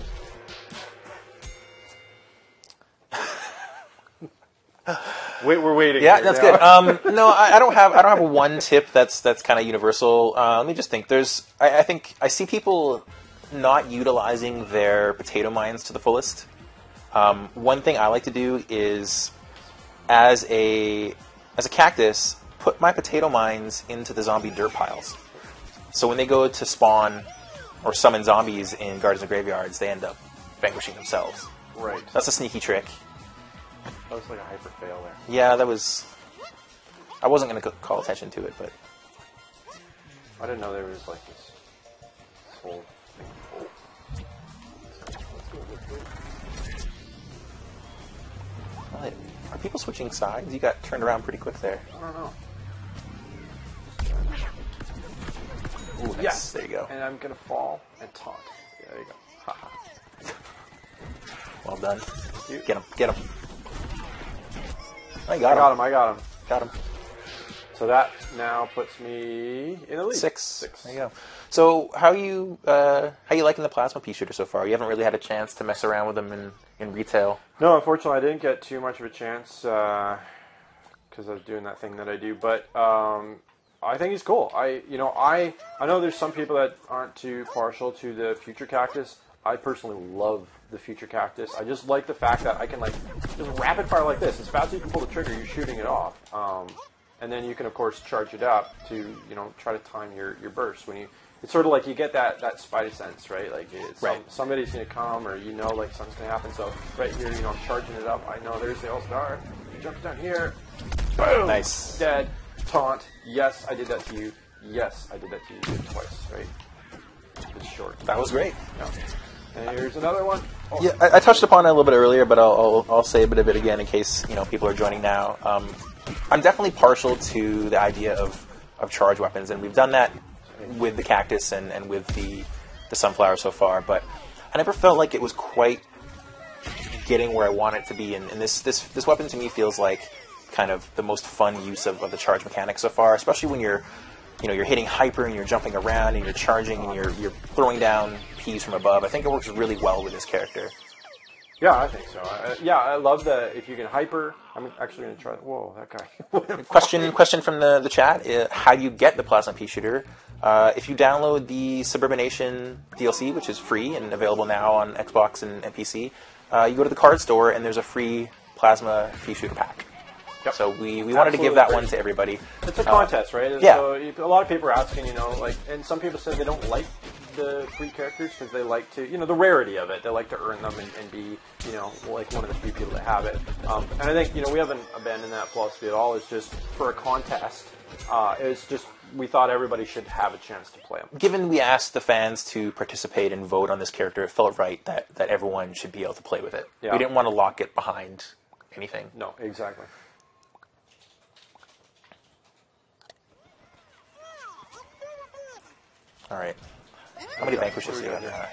Wait, we're waiting. Yeah, here that's now. good. No, I don't have a one tip that's kind of universal. Let me just think. I think I see people not utilizing their potato mines to the fullest. One thing I like to do is, as a cactus, put my potato mines into the zombie dirt piles. So when they go to spawn or summon zombies in gardens and graveyards, they end up vanquishing themselves. Right. That's a sneaky trick. That was like a hyper fail there. Yeah, that was... I wasn't going to call attention to it, but... I didn't know there was like this whole thing. Oh. Let's go. Are people switching sides? You got turned around pretty quick there. I don't know. Ooh, nice. Yes. There you go. And I'm gonna fall and taunt. Yeah, there you go. Haha. Well done. You. Get him. Get him. I I got him. I got him. Got him. So that now puts me in the lead. Six. There you go. So how you liking the plasma pea shooter so far? You haven't really had a chance to mess around with them in retail. No, unfortunately, I didn't get too much of a chance because I was doing that thing that I do. But I think he's cool. I know there's some people that aren't too partial to the future cactus. I personally love the future cactus. I just like the fact that I can just rapid fire like this. As fast as you can pull the trigger, you're shooting it off. And then you can, of course, charge it up to try to time your burst. It's sort of like you get that spidey sense, right? Like somebody's going to come, or like something's going to happen. So right here, I'm charging it up. I know there's the All-Star. Jumps down here. Boom. Nice. Dead. Taunt. Yes, I did that to you. Yes, I did that to you twice, right? It's short. That was great. Yeah. And here's another one. Oh. Yeah, I touched upon it a little bit earlier, but I'll say a bit of it again in case people are joining now. I'm definitely partial to the idea of charge weapons, and we've done that with the cactus and with the sunflower so far. But I never felt like it was quite getting where I want it to be, and this weapon to me feels like kind of the most fun use of the charge mechanic so far, especially when you're hitting hyper and you're jumping around and you're charging and you're throwing down peas from above. I think it works really well with this character. Yeah, I think so. I love if you can hyper. I'm actually going to try. Whoa, that guy. Question from the chat. How do you get the plasma pea shooter? If you download the Suburbination DLC, which is free and available now on Xbox and PC, you go to the card store and there's a free plasma pea shooter pack. Yep. So we wanted to give that one to everybody. It's a contest, right? Yeah. So a lot of people are asking, and some people say they don't like the free characters because they like to, the rarity of it. They like to earn them and be, like one of the few people that have it. And I think, we haven't abandoned that philosophy at all. It's just for a contest. It's just we thought everybody should have a chance to play them. Given we asked the fans to participate and vote on this character, it felt right that everyone should be able to play with it. Yeah. We didn't want to lock it behind anything. No, exactly. All right. How many vanquishes do you What have do we got now?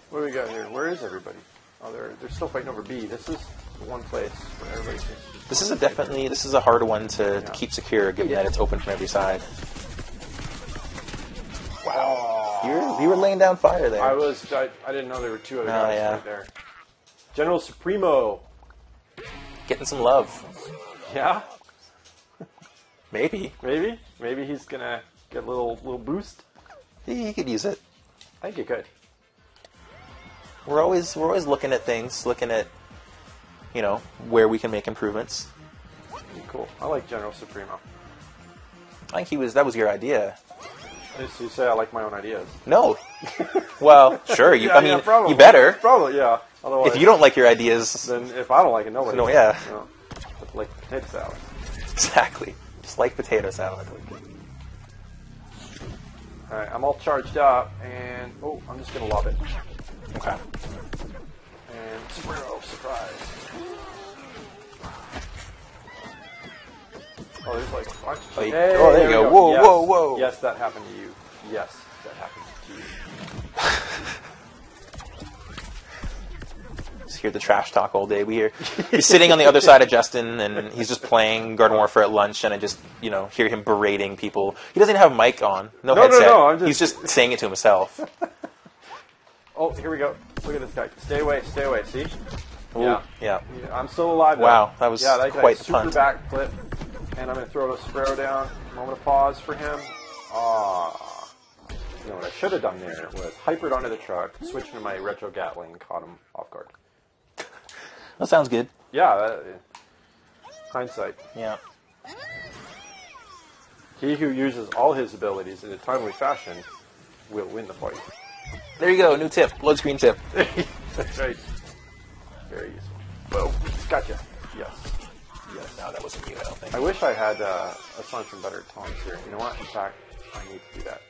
What do we got here? Where is everybody? Oh, they're still fighting over B. This is the one place where everybody's... This is a hard one to keep secure, given that it's open from every side. Wow. You were laying down fire there. I didn't know there were two other guys yeah. right there. General Supremo. Getting some love. Yeah? Maybe. Maybe he's gonna get a little boost. He could use it. I think he could. We're always looking at things, looking at, where we can make improvements. Cool. I like General Supremo. I think that was your idea. You say I like my own ideas. No. Well, sure. Probably. You better. Probably, yeah. Otherwise, If you don't like your ideas, then if I don't like it, nobody. No, yeah. Like potato salad. Exactly. Just like potato salad. All right, I'm all charged up, and I'm just gonna lob it. Okay. And surprise. Oh, there's like a bunch. Hey, there you go. Whoa, Yes. whoa, whoa. Yes, that happened to you. Yes, that happened to you. Just hear the trash talk all day. He's sitting on the other side of Justin, and he's just playing Garden Warfare at lunch, and I just, hear him berating people. He doesn't even have a mic on. No headset. No, He's just saying it to himself. Oh, here we go. Look at this guy. Stay away. See? Ooh, yeah. I'm still alive, though. Wow, that was quite the super punt. backflip. And I'm going to throw the Sparrow down. Moment of pause for him. What I should have done there was hypered onto the truck, switched to my retro Gatling, and caught him off guard. That sounds good. Yeah, hindsight. Yeah. He who uses all his abilities in a timely fashion will win the fight. There you go. New tip. Load screen tip. That's right. Very useful. Boom. Gotcha. Yes. No, that wasn't you, I don't think. I wish I had a song from Better Tones here. You know what? In fact, I need to do that.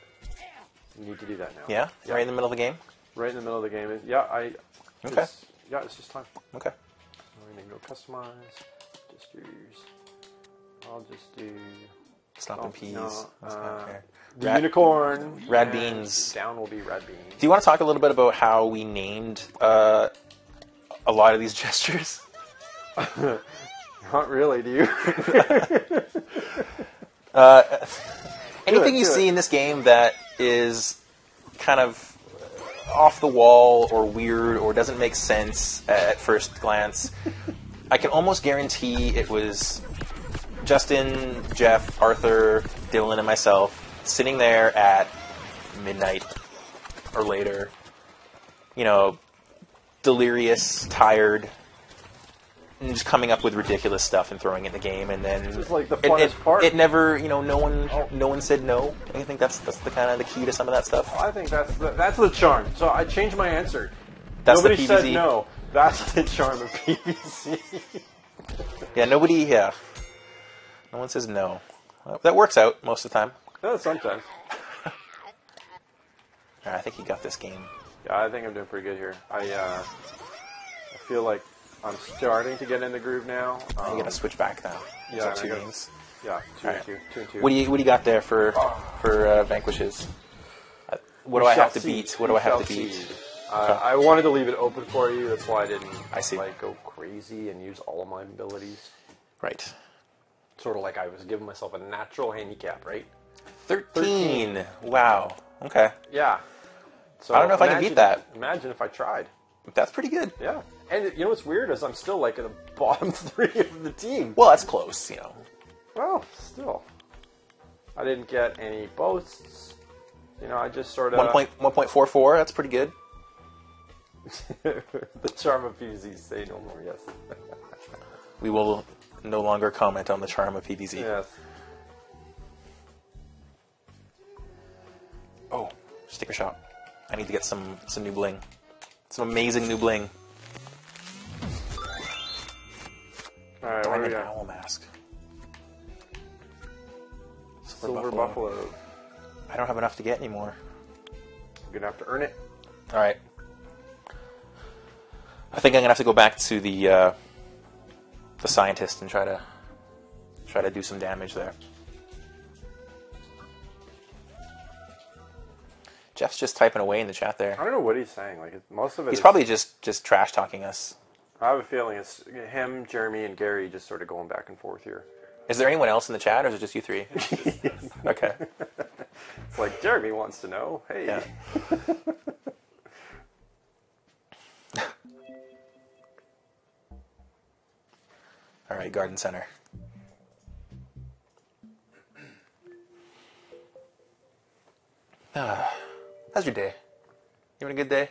I need to do that now. Yeah? Right in the middle of the game? Right in the middle of the game. Okay. It's just time. Okay. We're going to go customize. Just use. I'll just do. Stomping peas. No, That's not fair. the unicorn. Rad and beans. Down will be rad beans. Do you want to talk a little bit about how we named a lot of these gestures? Not really, do you? Anything you see in this game that is kind of off the wall or weird or doesn't make sense at first glance, I can almost guarantee it was Justin, Jeff, Arthur, Dylan, and myself sitting there at midnight or later, delirious, tired, and just coming up with ridiculous stuff and throwing it in the game, and then It's like the funnest part. It never, no one said no. I think that's the kind of the key to some of that stuff. I think that's the charm. So I changed my answer. That's Nobody the said PVZ. no. That's the charm of PVC. Yeah, no one says no. Well, that works out most of the time. No, sometimes. All right, I think he got this game. Yeah, I think I'm doing pretty good here. I feel like I'm starting to get in the groove now. I'm gonna switch back now. Yeah, So and I 2 got- games. Yeah, two All and right. two. What do you got there for vanquishes? What do I have to beat? What do I have to beat? I wanted to leave it open for you. That's why I didn't I see. go crazy and use all of my abilities. Right. Sort of like I was giving myself a natural handicap, right? 13. Wow. Okay. Yeah. So I don't know if I can beat that. Imagine if I tried. That's pretty good. Yeah. And you know what's weird is I'm still like in the bottom 3 of the team. Well, that's close, Well, still. I didn't get any boasts. I just sort of... 1.44, that's pretty good. The charm of PVZ, say no more, yes. We will no longer comment on the charm of PVZ. Yes. Oh, sticker shop. I need to get some new bling. Some amazing new bling. All right, what do we Diamond got? Owl Mask. Silver Buffalo. I don't have enough to get anymore. You're going to have to earn it. All right. I think I'm gonna have to go back to the scientist and try to do some damage there. Jeff's just typing away in the chat I there. don't know what he's saying. Like most of it. He's is, probably just trash talking us. I have a feeling it's him, Jeremy, and Gary just sort of going back and forth here. Is there anyone else in the chat, or is it just you three? Okay. It's like Jeremy wants to know. Hey. Yeah. All right, Garden Center. How's your day? You having a good day?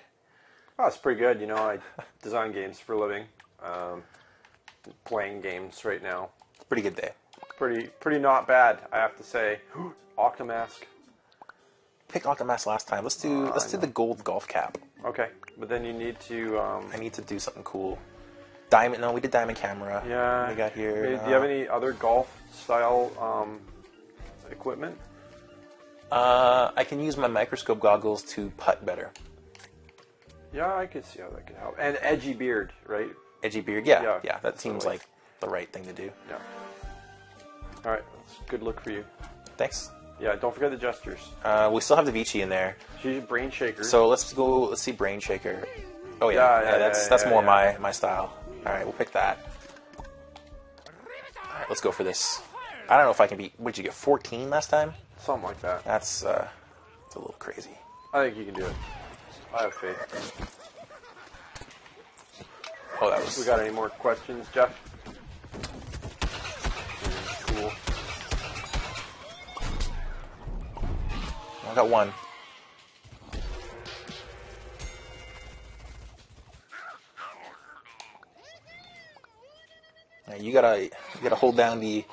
Oh, it's pretty good. You know, I design games for a living. Playing games right now. It's a pretty good day. Pretty not bad, I have to say. Octomask. Picked Octomask last time. Let's do the gold golf cap. Okay, but then you need to. I need to do something cool. Diamond. No, we did diamond camera. Yeah. We got here. Do you have any other golf style equipment? I can use my microscope goggles to putt better. Yeah, I could see how that could help. And edgy beard, right? Edgy beard. Yeah. Yeah, That seems totally. like the right thing to do. Yeah. All right, that's a good look for you. Thanks. Yeah, don't forget the gestures. We still have the Vici in there. She's a brain shaker. So let's see Brain Shaker. Oh yeah, that's more my style. All right, we'll pick that. All right, let's go for this. I don't know if I can beat. What did you get? 14 last time? Something like that. That's a little crazy. I think you can do it. I have faith. Oh, that was. We got any more questions, Jeff? Cool. I got one. Yeah, you gotta hold down the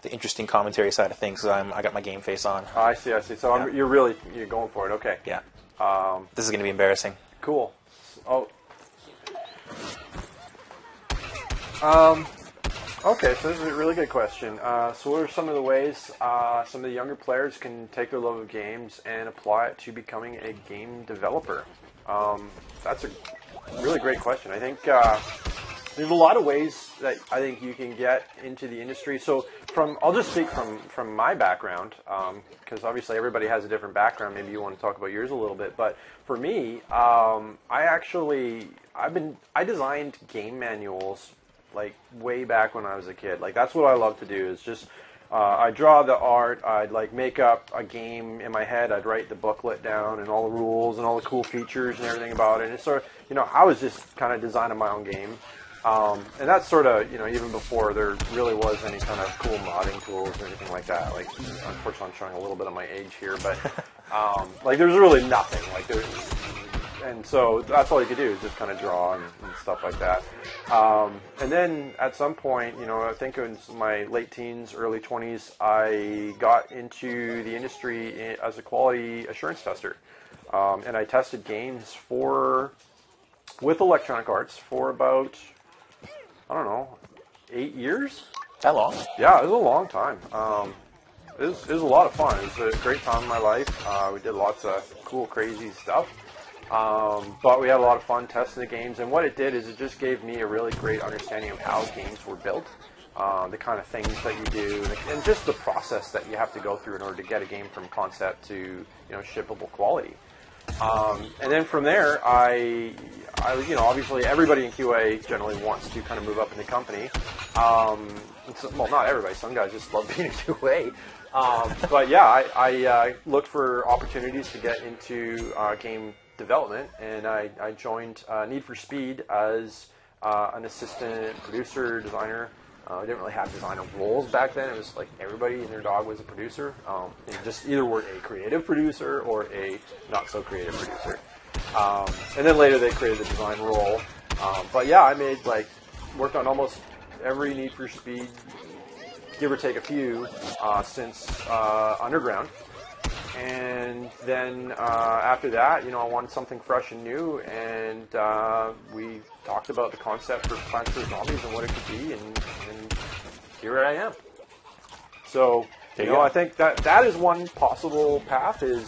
interesting commentary side of things. Cause I got my game face on. I see. So Yeah. you're going for it. Okay. Yeah. This is gonna be embarrassing. Cool. Oh. Okay, so this is a really good question. So what are some of the ways some of the younger players can take their love of games and apply it to becoming a game developer? That's a really great question. I think there's a lot of ways that I think you can get into the industry. So I'll just speak from my background, because obviously everybody has a different background. Maybe you want to talk about yours a little bit. But for me, I designed game manuals like way back when I was a kid. Like that's what I love to do is just I draw the art, I'd like make up a game in my head, I'd write the booklet down and all the rules and all the cool features and everything about it. And it's sort of, I was just kind of designing my own game. And that's sort of, even before there really was any kind of cool modding tools or anything like that. Like, unfortunately, I'm showing a little bit of my age here, but like there's really nothing. And so that's all you could do is just kind of draw and stuff like that. And then at some point, I think in my late teens, early 20s, I got into the industry as a quality assurance tester. And I tested games with Electronic Arts for about, 8 years? That long? Yeah, it was a long time. It was a lot of fun. It was a great time in my life. We did lots of cool, crazy stuff. But we had a lot of fun testing the games. And what it did is it just gave me a really great understanding of how games were built, the kind of things that you do, and just the process that you have to go through in order to get a game from concept to shippable quality. And then from there, I obviously everybody in QA generally wants to kind of move up in the company. Well, not everybody. Some guys just love being in QA. But yeah, I looked for opportunities to get into game development, and I joined Need for Speed as an assistant producer, designer. We didn't really have designer roles back then. It was like everybody and their dog was a producer. And just either were a creative producer or a not so creative producer. And then later they created the design role. But yeah, I worked on almost every Need for Speed, give or take a few, since Underground. And then after that, I wanted something fresh and new, and we talked about the concept for Plants vs. Zombies and what it could be, and here I am. So, I think that is one possible path is,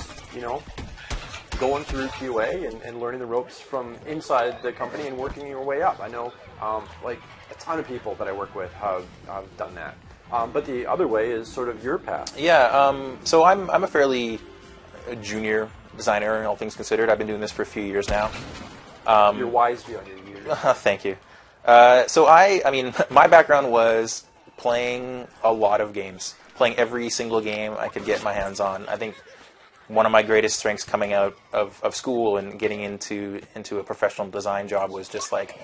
going through QA and learning the ropes from inside the company and working your way up. I know, a ton of people that I work with have done that. But the other way is sort of your path. Yeah. So I'm a fairly junior designer, all things considered. I've been doing this for a few years now. You're wise beyond your years. Thank you. So I mean, my background was playing a lot of games, playing every single game I could get my hands on. I think one of my greatest strengths coming out of school and getting into a professional design job was just like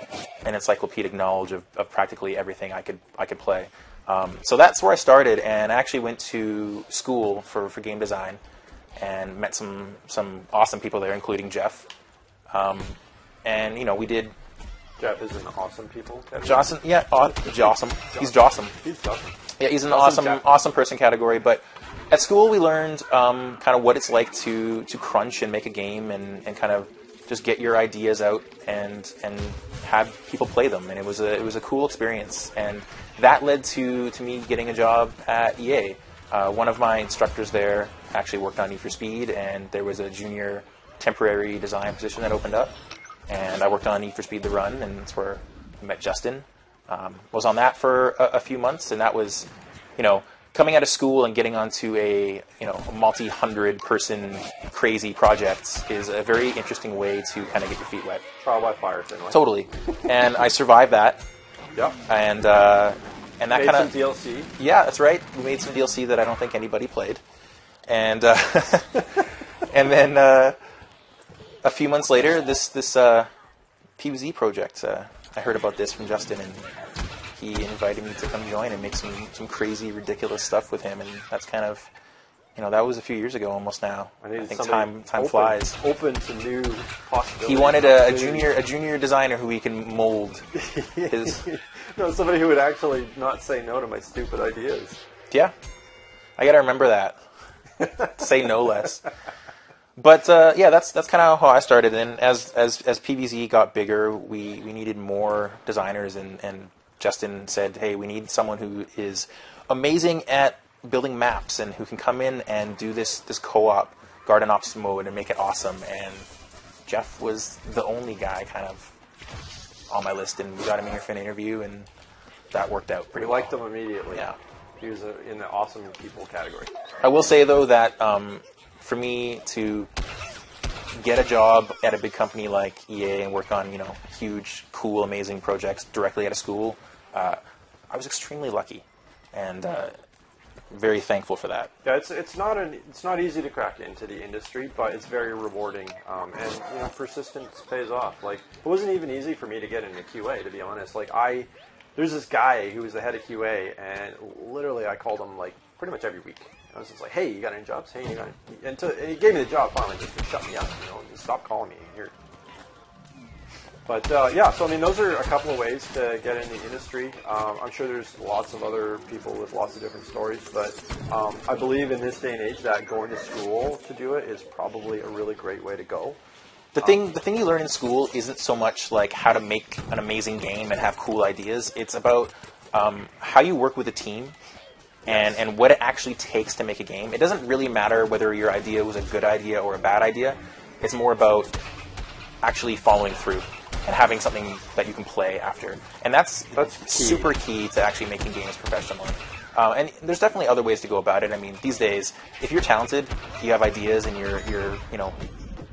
an encyclopedic knowledge of practically everything I could play. So that's where I started, and I actually went to school for game design and met some awesome people there, including Jeff. And we did. Jeff is an awesome people. Johnson, yeah, Jossum. He's Jossum. He's Jossum. Yeah, he's an Awesome awesome person category. But at school, we learned kind of what it's like to crunch and make a game and kind of just get your ideas out and have people play them. And it was a cool experience. And that led to me getting a job at EA. One of my instructors there actually worked on Need for Speed, and there was a junior temporary design position that opened up. And I worked on Need for Speed The Run, and that's where I met Justin. Was on that for a few months, and that was, coming out of school and getting onto a multi-100-person crazy project is a very interesting way to kind of get your feet wet. Trial by fire, thing, right? Totally. And I survived that. Yep. And that kind Made of some DLC. Yeah, that's right. We made some DLC that I don't think anybody played, and and then a few months later, this PvZ project. I heard about this from Justin, and he invited me to come join and make some crazy, ridiculous stuff with him. And that's kind of, that was a few years ago almost now. I think time flies. Open to new possibilities. He wanted a junior designer who he can mold his. No, somebody who would actually not say no to my stupid ideas. Yeah, I got to remember that. Say no less. But yeah, that's kind of how I started. And as PvZ got bigger, we needed more designers, and Justin said, "Hey, we need someone who is amazing at building maps and who can come in and do this co-op garden ops mode and make it awesome." And Jeff was the only guy kind of on my list, and we got him in here for an interview, and that worked out pretty well. We liked him immediately. Yeah, he was in the awesome people category. I will say though that for me to get a job at a big company like EA and work on huge, cool, amazing projects directly out of school, I was extremely lucky, and very thankful for that. Yeah, it's not easy to crack into the industry, but it's very rewarding, and persistence pays off. Like, it wasn't even easy for me to get into QA, to be honest. Like, there's this guy who was the head of QA, and literally I called him like pretty much every week. I was just like, "Hey, you got any jobs? Hey, you got any?" And he gave me the job finally, just to shut me up, and stop calling me here. But yeah, so I mean, those are a couple of ways to get in the industry. I'm sure there's lots of other people with lots of different stories, but I believe in this day and age that going to school to do it is probably a really great way to go. The thing you learn in school isn't so much like how to make an amazing game and have cool ideas. It's about how you work with a team and what it actually takes to make a game. It doesn't really matter whether your idea was a good idea or a bad idea. It's more about actually following through and having something that you can play after. And that's super key to actually making games professionally. And there's definitely other ways to go about it. I mean, these days, if you're talented, you have ideas, and you're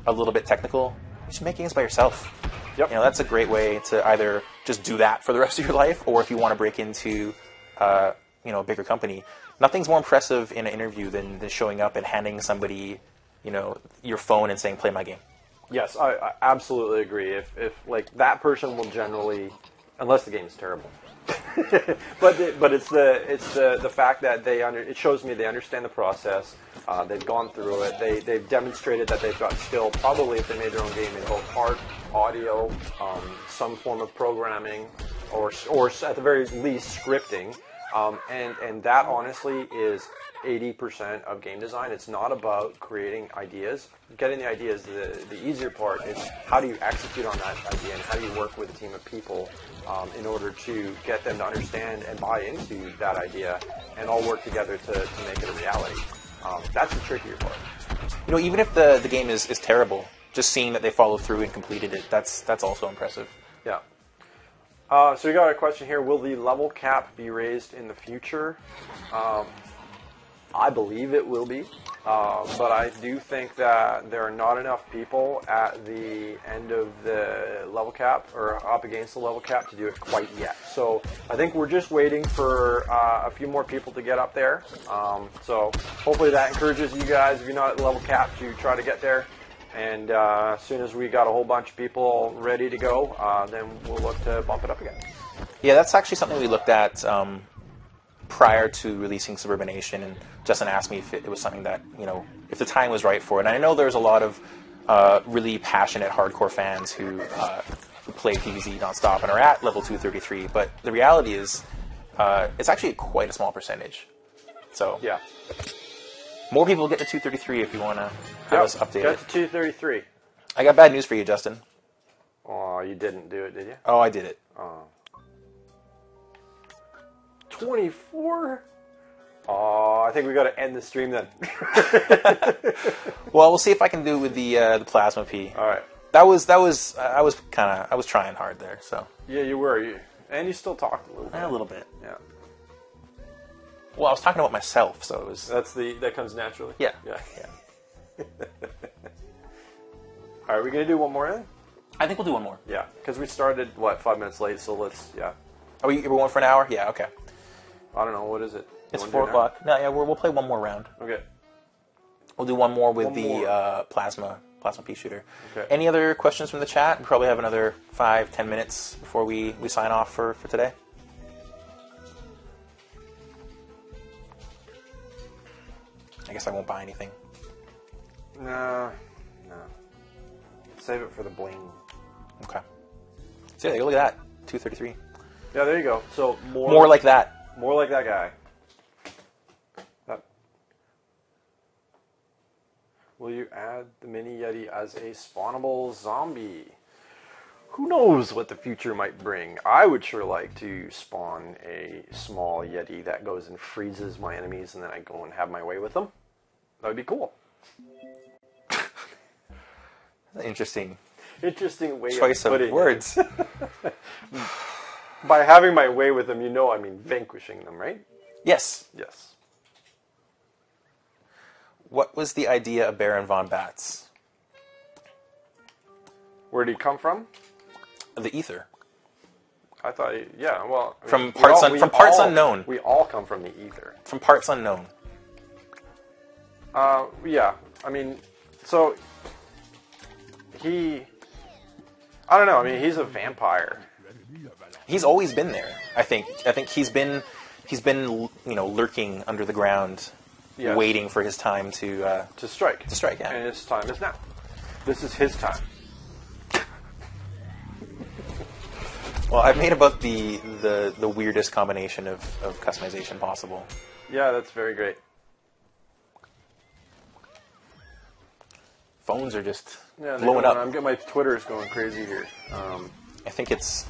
a little bit technical, you should make games by yourself. Yep. That's a great way to either just do that for the rest of your life, or if you want to break into a bigger company. Nothing's more impressive in an interview than showing up and handing somebody your phone and saying, "Play my game." Yes, I absolutely agree. If like that person will generally, unless the game is terrible, but it's the fact that it shows me they understand the process. They've gone through it. They've demonstrated that they've got skill. Probably if they made their own game in both art, audio, some form of programming, or at the very least scripting. And that honestly is 80% of game design. It's not about creating ideas. Getting the ideas, the easier part. It's how do you execute on that idea, and how do you work with a team of people in order to get them to understand and buy into that idea, and all work together to make it a reality. That's the trickier part. Even if the game is terrible, just seeing that they followed through and completed it, that's also impressive. Yeah. So we got a question here. Will the level cap be raised in the future? I believe it will be. But I do think that there are not enough people at the end of the level cap or up against the level cap to do it quite yet. So I think we're just waiting for a few more people to get up there. So hopefully that encourages you guys, if you're not at level cap, to try to get there. And as soon as we got a whole bunch of people ready to go, then we'll look to bump it up again. Yeah, that's actually something we looked at prior to releasing Suburbination, and Justin asked me if it was something that, if the time was right for it. And I know there's a lot of really passionate hardcore fans who play PvZ nonstop and are at level 233, but the reality is it's actually quite a small percentage. So yeah, more people get to 233 if you want to have us update got it. to 233. I got bad news for you, Justin. Oh, you didn't do it, did you? Oh, I did it. 24? Oh, I think we got to end the stream then. Well, we'll see if I can do it with the plasma P. All right. I was trying hard there, so. Yeah, you were. And you still talked a little bit. A little bit. Yeah. Well, I was talking about myself, so it was. That comes naturally. Yeah. Yeah. All right, we gonna do one more then? I think we'll do one more. Yeah, because we started 5 minutes late, so let's Are we going for an hour? Yeah. Okay. I don't know, what is it? It's 4 o'clock. No, yeah, we'll play one more round. Okay. We'll do one more with One the more. plasma pea shooter. Okay. Any other questions from the chat? We probably have another 5-10 minutes before we sign off for today. I guess I won't buy anything. No. Save it for the bling. Okay. So yeah, look at that. 233. Yeah, there you go. So More like that. More like that guy. Will you add the mini Yeti as a spawnable zombie? Who knows what the future might bring? I would sure like to spawn a small Yeti that goes and freezes my enemies, and then I go and have my way with them. That would be cool. Interesting Way choice of putting words. it. By having my way with them, I mean vanquishing them, right? Yes. Yes. What was the idea of Baron von Batz? Where did he come from? The ether. I thought, well... From parts unknown. We all come from the ether. From parts unknown. Yeah. I mean, so... I don't know. I mean, he's a vampire. He's always been there. I think he's been lurking under the ground, Yes. waiting for his time to strike. To strike, yeah. And his time is now. This is his time. Well, I've made about the weirdest combination of customization possible. Yeah, that's very great. Phones are just Yeah, blowing up. I'm getting my Twitter's going crazy here. I think it's...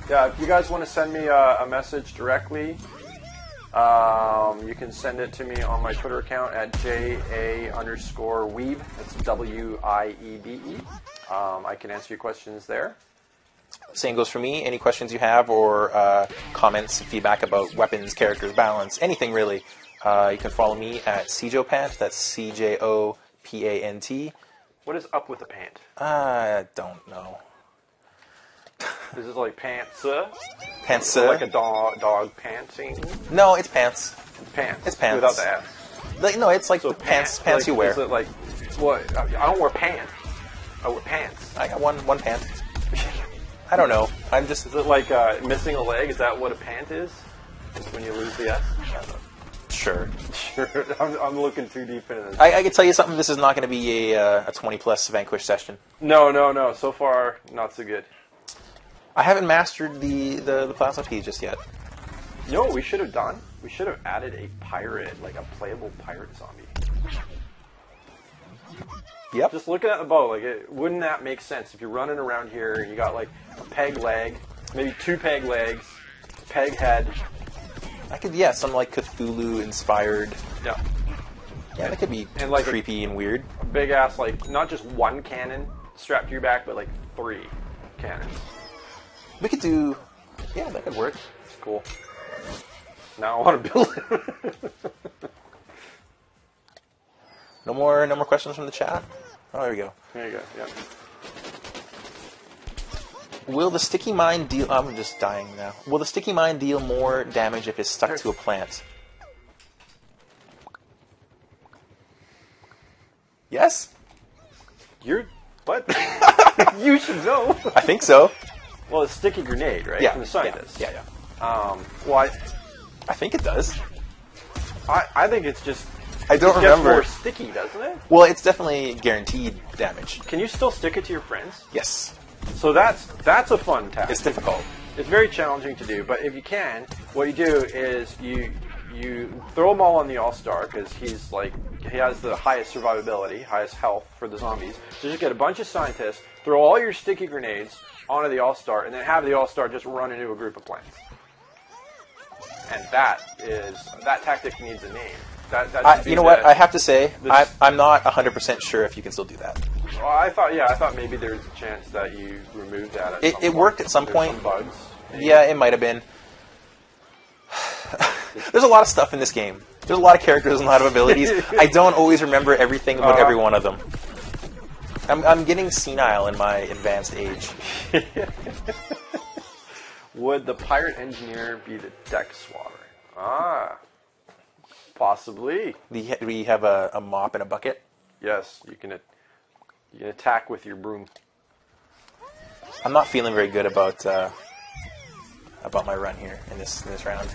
Yeah, if you guys want to send me a message directly, you can send it to me on my Twitter account at JA_Weeb. That's WIEBE. I can answer your questions there. Same goes for me. Any questions you have or comments, feedback about weapons, characters, balance, anything really, you can follow me at CJOPant. That's CJOPANT. What is up with the pant? I don't know. Is it like pants? Pants. Like a dog panting? No, it's pants. Pants. It's pants. Without the S. No, it's like So the pants you wear. Is it like, what? I don't wear pants. I wear pants. I got one pant. I don't know. I'm just... Is it like missing a leg? Is that what a pant is? Just when you lose the S? Sure. Sure. I'm looking too deep into this. I can tell you something. This is not going to be a 20-plus Vanquish session. No. So far, not so good. I haven't mastered the plasma P just yet. You know what we should have done? We should have added a pirate, like a playable pirate zombie. Yep. Just looking at the bow, wouldn't that make sense? If you're running around here and you got like a peg leg, maybe 2 peg legs, peg head. I could, some like Cthulhu-inspired. Yeah. Yeah, that could be And like creepy and weird. A big ass, not just 1 cannon strapped to your back, but 3 cannons. We could do... Yeah, that could work. It's cool. Now I want to build it. No more questions from the chat? Oh, there we go. There you go. Yeah. Will the sticky mine deal... I'm just dying now. Will the sticky mine deal more damage if it's stuck to a plant? Yes? You're... What? You should know. I think so. Well, it's sticky grenade, right? Yeah. From the scientists. Yeah. Well, I think it does. I think it's just... I don't it gets remember. more sticky, doesn't it? Well, it's definitely guaranteed damage. Can you still stick it to your friends? Yes. So that's a fun task. It's difficult. It's very challenging to do, but if you can, what you do is you throw them all on the All-Star because he has the highest survivability, highest health for the zombies. So just get a bunch of scientists, throw all your sticky grenades onto the All-Star, and then have the All-Star just run into a group of plants. And that tactic needs a name. You know what? I have to say, I'm not 100% sure if you can still do that. Well, I thought maybe there's a chance that you removed that. It worked at some point. Some bugs. Yeah, it might have been. There's a lot of stuff in this game. There's a lot of characters and a lot of abilities. I don't always remember everything about every one of them. I'm getting senile in my advanced age. Would the pirate engineer be the deck swatter? Possibly. We have a mop and a bucket. Yes, you can attack with your broom. I'm not feeling very good about my run here in this round.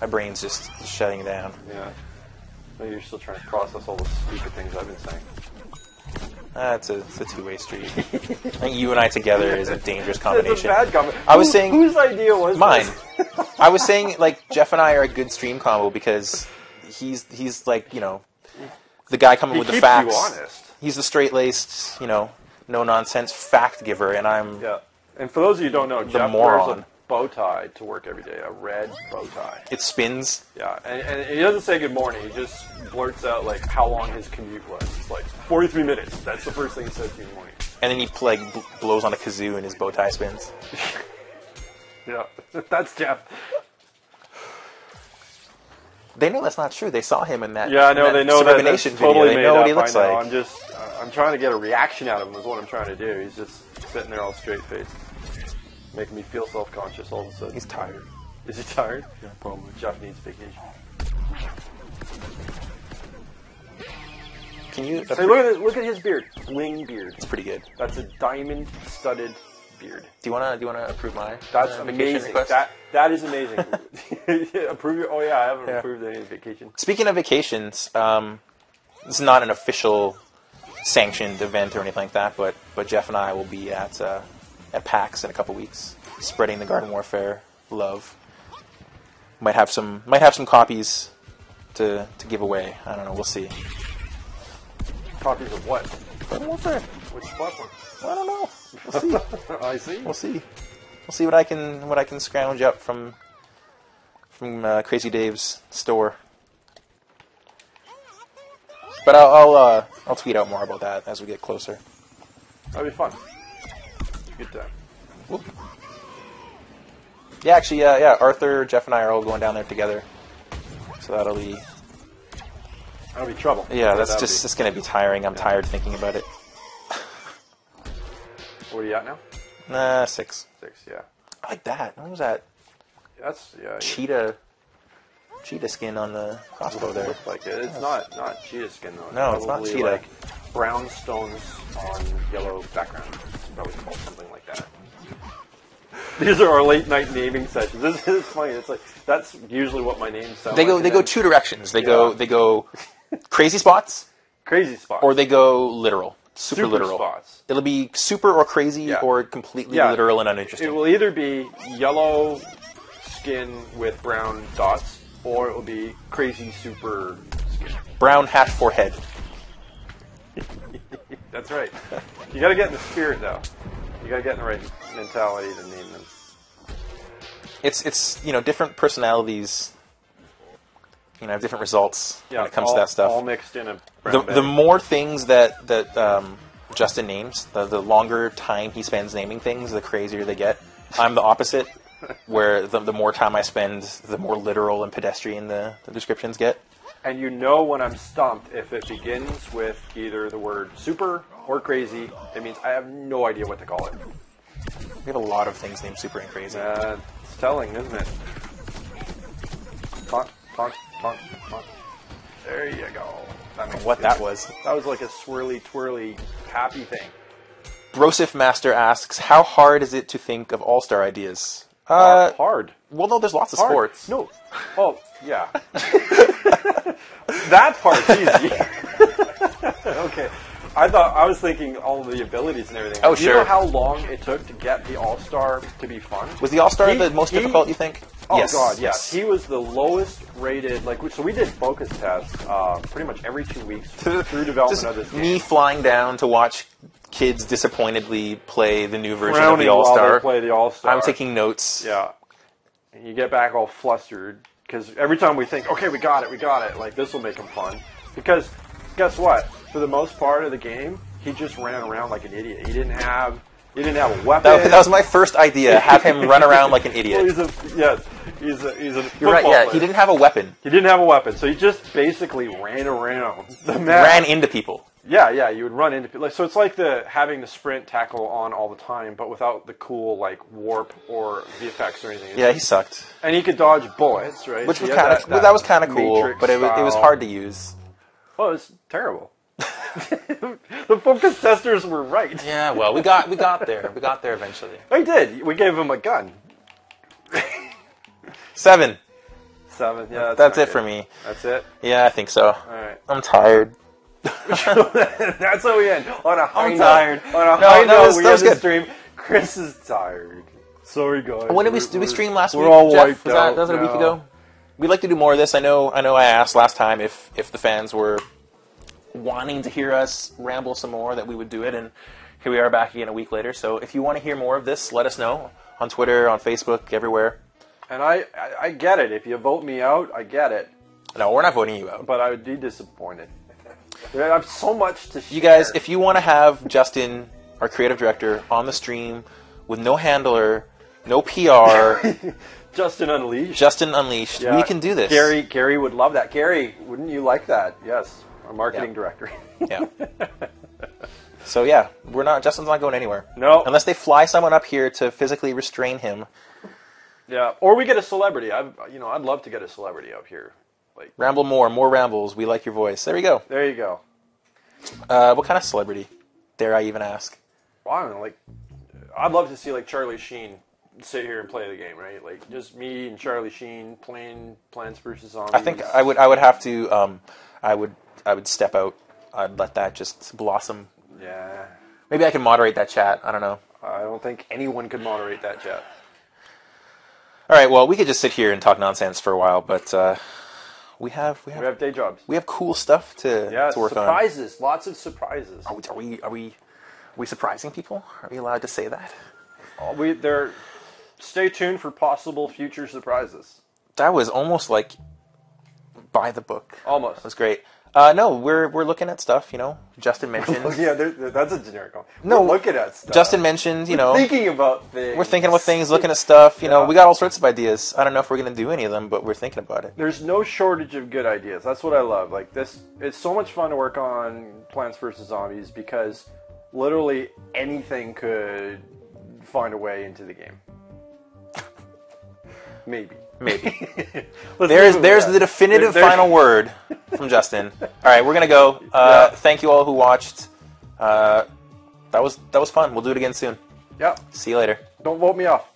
My brain's just shutting down. Yeah. Maybe you're still trying to process all the stupid things I've been saying. It's a two-way street. I think you and I together is a dangerous combination. It's a bad combination. I was saying whose idea was mine. this? I was saying like Jeff and I are a good stream combo because he's like, you know, the guy coming with the facts. He keeps you honest. He's the straight-laced, you know, no-nonsense fact giver, and I'm And for those of you who don't know, Jeff moron. wears a bow tie to work every day, a red bow tie. It spins. Yeah, and he doesn't say good morning. He just blurts out like how long his commute was. It's like 43 minutes. That's the first thing he says to you in the morning. And then he blows on a kazoo and his bow tie spins. Yeah, that's Jeff. They know that's not true. They saw him in that. Yeah, I know. They know that Suburbination that's totally video. They made know up. what he looks I know. like. I'm trying to get a reaction out of him. Is what I'm trying to do. He's just sitting there all straight faced, making me feel self-conscious all of a sudden. He's tired. Is he tired? Yeah, probably. Jeff needs vacation. Can you? Hey, look at his beard. Wing beard. It's pretty good. That's a diamond-studded beard. Do you wanna approve my? That's vacation amazing. request? That is amazing. Approve your. Oh yeah, I haven't approved any vacation. Speaking of vacations, this is not an official sanctioned event or anything like that, but Jeff and I will be at PAX in a couple weeks, spreading the Garden Warfare love. Might have some copies to give away. I don't know. We'll see. Copies of what? Garden Warfare. Which platform? I don't know. We'll see. I see. We'll see. We'll see what I can scrounge up from Crazy Dave's store. But I'll tweet out more about that as we get closer. That'd be fun. Good time. Whoop. Yeah, actually, yeah. Arthur, Jeff, and I are all going down there together. So that'll be trouble. Yeah, it's going to be tiring. I'm tired thinking about it. What are you at now? 6. 6, yeah. I like that. What was that? That's Cheetah skin on the crossbow there. Looks like it. It's not cheetah skin though. No, it's not probably cheetah. Like brown stones on yellow background. It's probably called something like that. These are our late night naming sessions. This is funny. It's like that's usually what my names sound. They like go two directions. They go crazy spots, crazy spots, or they go literal. Super literal spots. It'll be super or crazy or completely literal and uninteresting. It will either be yellow skin with brown dots, or it will be crazy super skin. Brown hat for head. That's right. You got to get in the spirit, though. You got to get in the right mentality to name them. It's different personalities. Have different results when it comes to that stuff. All mixed in a brown bag. The more things that Justin names, the longer time he spends naming things, the crazier they get. I'm the opposite, where the more time I spend, the more literal and pedestrian the descriptions get. And you know when I'm stumped if it begins with either the word super or crazy. It means I have no idea what to call it. We have a lot of things named super and crazy. It's telling, isn't it? Taunt, taunt, taunt, taunt. There you go. That was. That was like a swirly, twirly, happy thing. Brosif Master asks, how hard is it to think of all-star ideas? Hard. Well, no, there's lots of Hard. sports. No. Oh, yeah. That part's easy. Okay. I was thinking all the abilities and everything. Oh, Do you sure. know how long it took to get the All-Star to be fun? Was the all-star the most difficult, you think? Oh, Yes. God, yes. He was the lowest rated. So we did focus tests pretty much every 2 weeks through development Just of this game. me flying down to watch kids disappointedly play the new version of Frowning the while All-Star. they play the All-Star. I'm taking notes. Yeah. And you get back all flustered because every time we think, okay, we got it, like this will make him fun. Because guess what? For the most part of the game, he just ran around like an idiot. He didn't have a weapon. That was my first idea. Have him run around like an idiot. Well, he's a You're right. Yeah, he didn't have a weapon. He didn't have a weapon, so he just basically ran around the map. Ran into people. Yeah, you would run into people. So it's like having the sprint tackle on all the time, but without the cool like warp or VFX or anything. Yeah, he sucked. And he could dodge bullets, right? Which So was he had that was kind of cool, Matrix but it was style. hard to use. Oh, it was terrible. The focus testers were right. Yeah, well, we got there. We got there eventually. We did. We gave him a gun. 7. 7. Yeah, That's not it good. for me. That's it. Yeah, I think so. All right. I'm tired. That's how we end on a high I'm note. tired. On a No, high that note, was- we that was end the good. stream. Chris is tired. Sorry, guys. When did we stream last week? We're all Jeff? wiped Was out. that a week now. ago? We'd like to do more of this. I know. I asked last time if the fans were wanting to hear us ramble some more, that we would do it, and here we are back again a week later. So if you want to hear more of this, let us know on Twitter, on Facebook, everywhere. And I get it. If you vote me out, I get it. No, we're not voting you out. But I would be disappointed. I have so much to share. You guys, if you want to have Justin, our creative director, on the stream with no handler, no PR, Justin Unleashed. Justin Unleashed, Yeah. we can do this. Gary would love that. Gary, wouldn't you like that? Yes, our marketing director. Yeah. So yeah, Justin's not going anywhere. No. Unless they fly someone up here to physically restrain him. Yeah, or we get a celebrity. I'd love to get a celebrity up here. Like, Ramble more rambles. We like your voice. There we go. there you go. What kind of celebrity? Dare I even ask? Well, I don't know. Like, I'd love to see like Charlie Sheen sit here and play the game, right? Like just me and Charlie Sheen playing Plants vs Zombies. I think I would have to. I would step out. I'd let that just blossom. Yeah, Maybe I can moderate that chat. I don't know. I don't think anyone could moderate that chat. All right. Well, we could just sit here and talk nonsense for a while, but we have We have day jobs. cool stuff to work surprises. Lots of surprises. on. Are we surprising people? Are we allowed to say that? Stay tuned for possible future surprises. That was almost like by the book. Almost. That was great. No, we're looking at stuff. Justin mentioned. Yeah, that's a generic one. No, We're looking at stuff. Justin mentioned. Thinking about things. We're thinking about things, looking at stuff. Yeah. We got all sorts of ideas. I don't know if we're going to do any of them, but we're thinking about it. There's no shortage of good ideas. That's what I love. Like this, it's so much fun to work on Plants vs Zombies because literally anything could find a way into the game. Maybe. There's the definitive final word from Justin. All right, we're gonna go. Thank you all who watched. That was fun. We'll do it again soon. Yeah. See you later. Don't vote me off.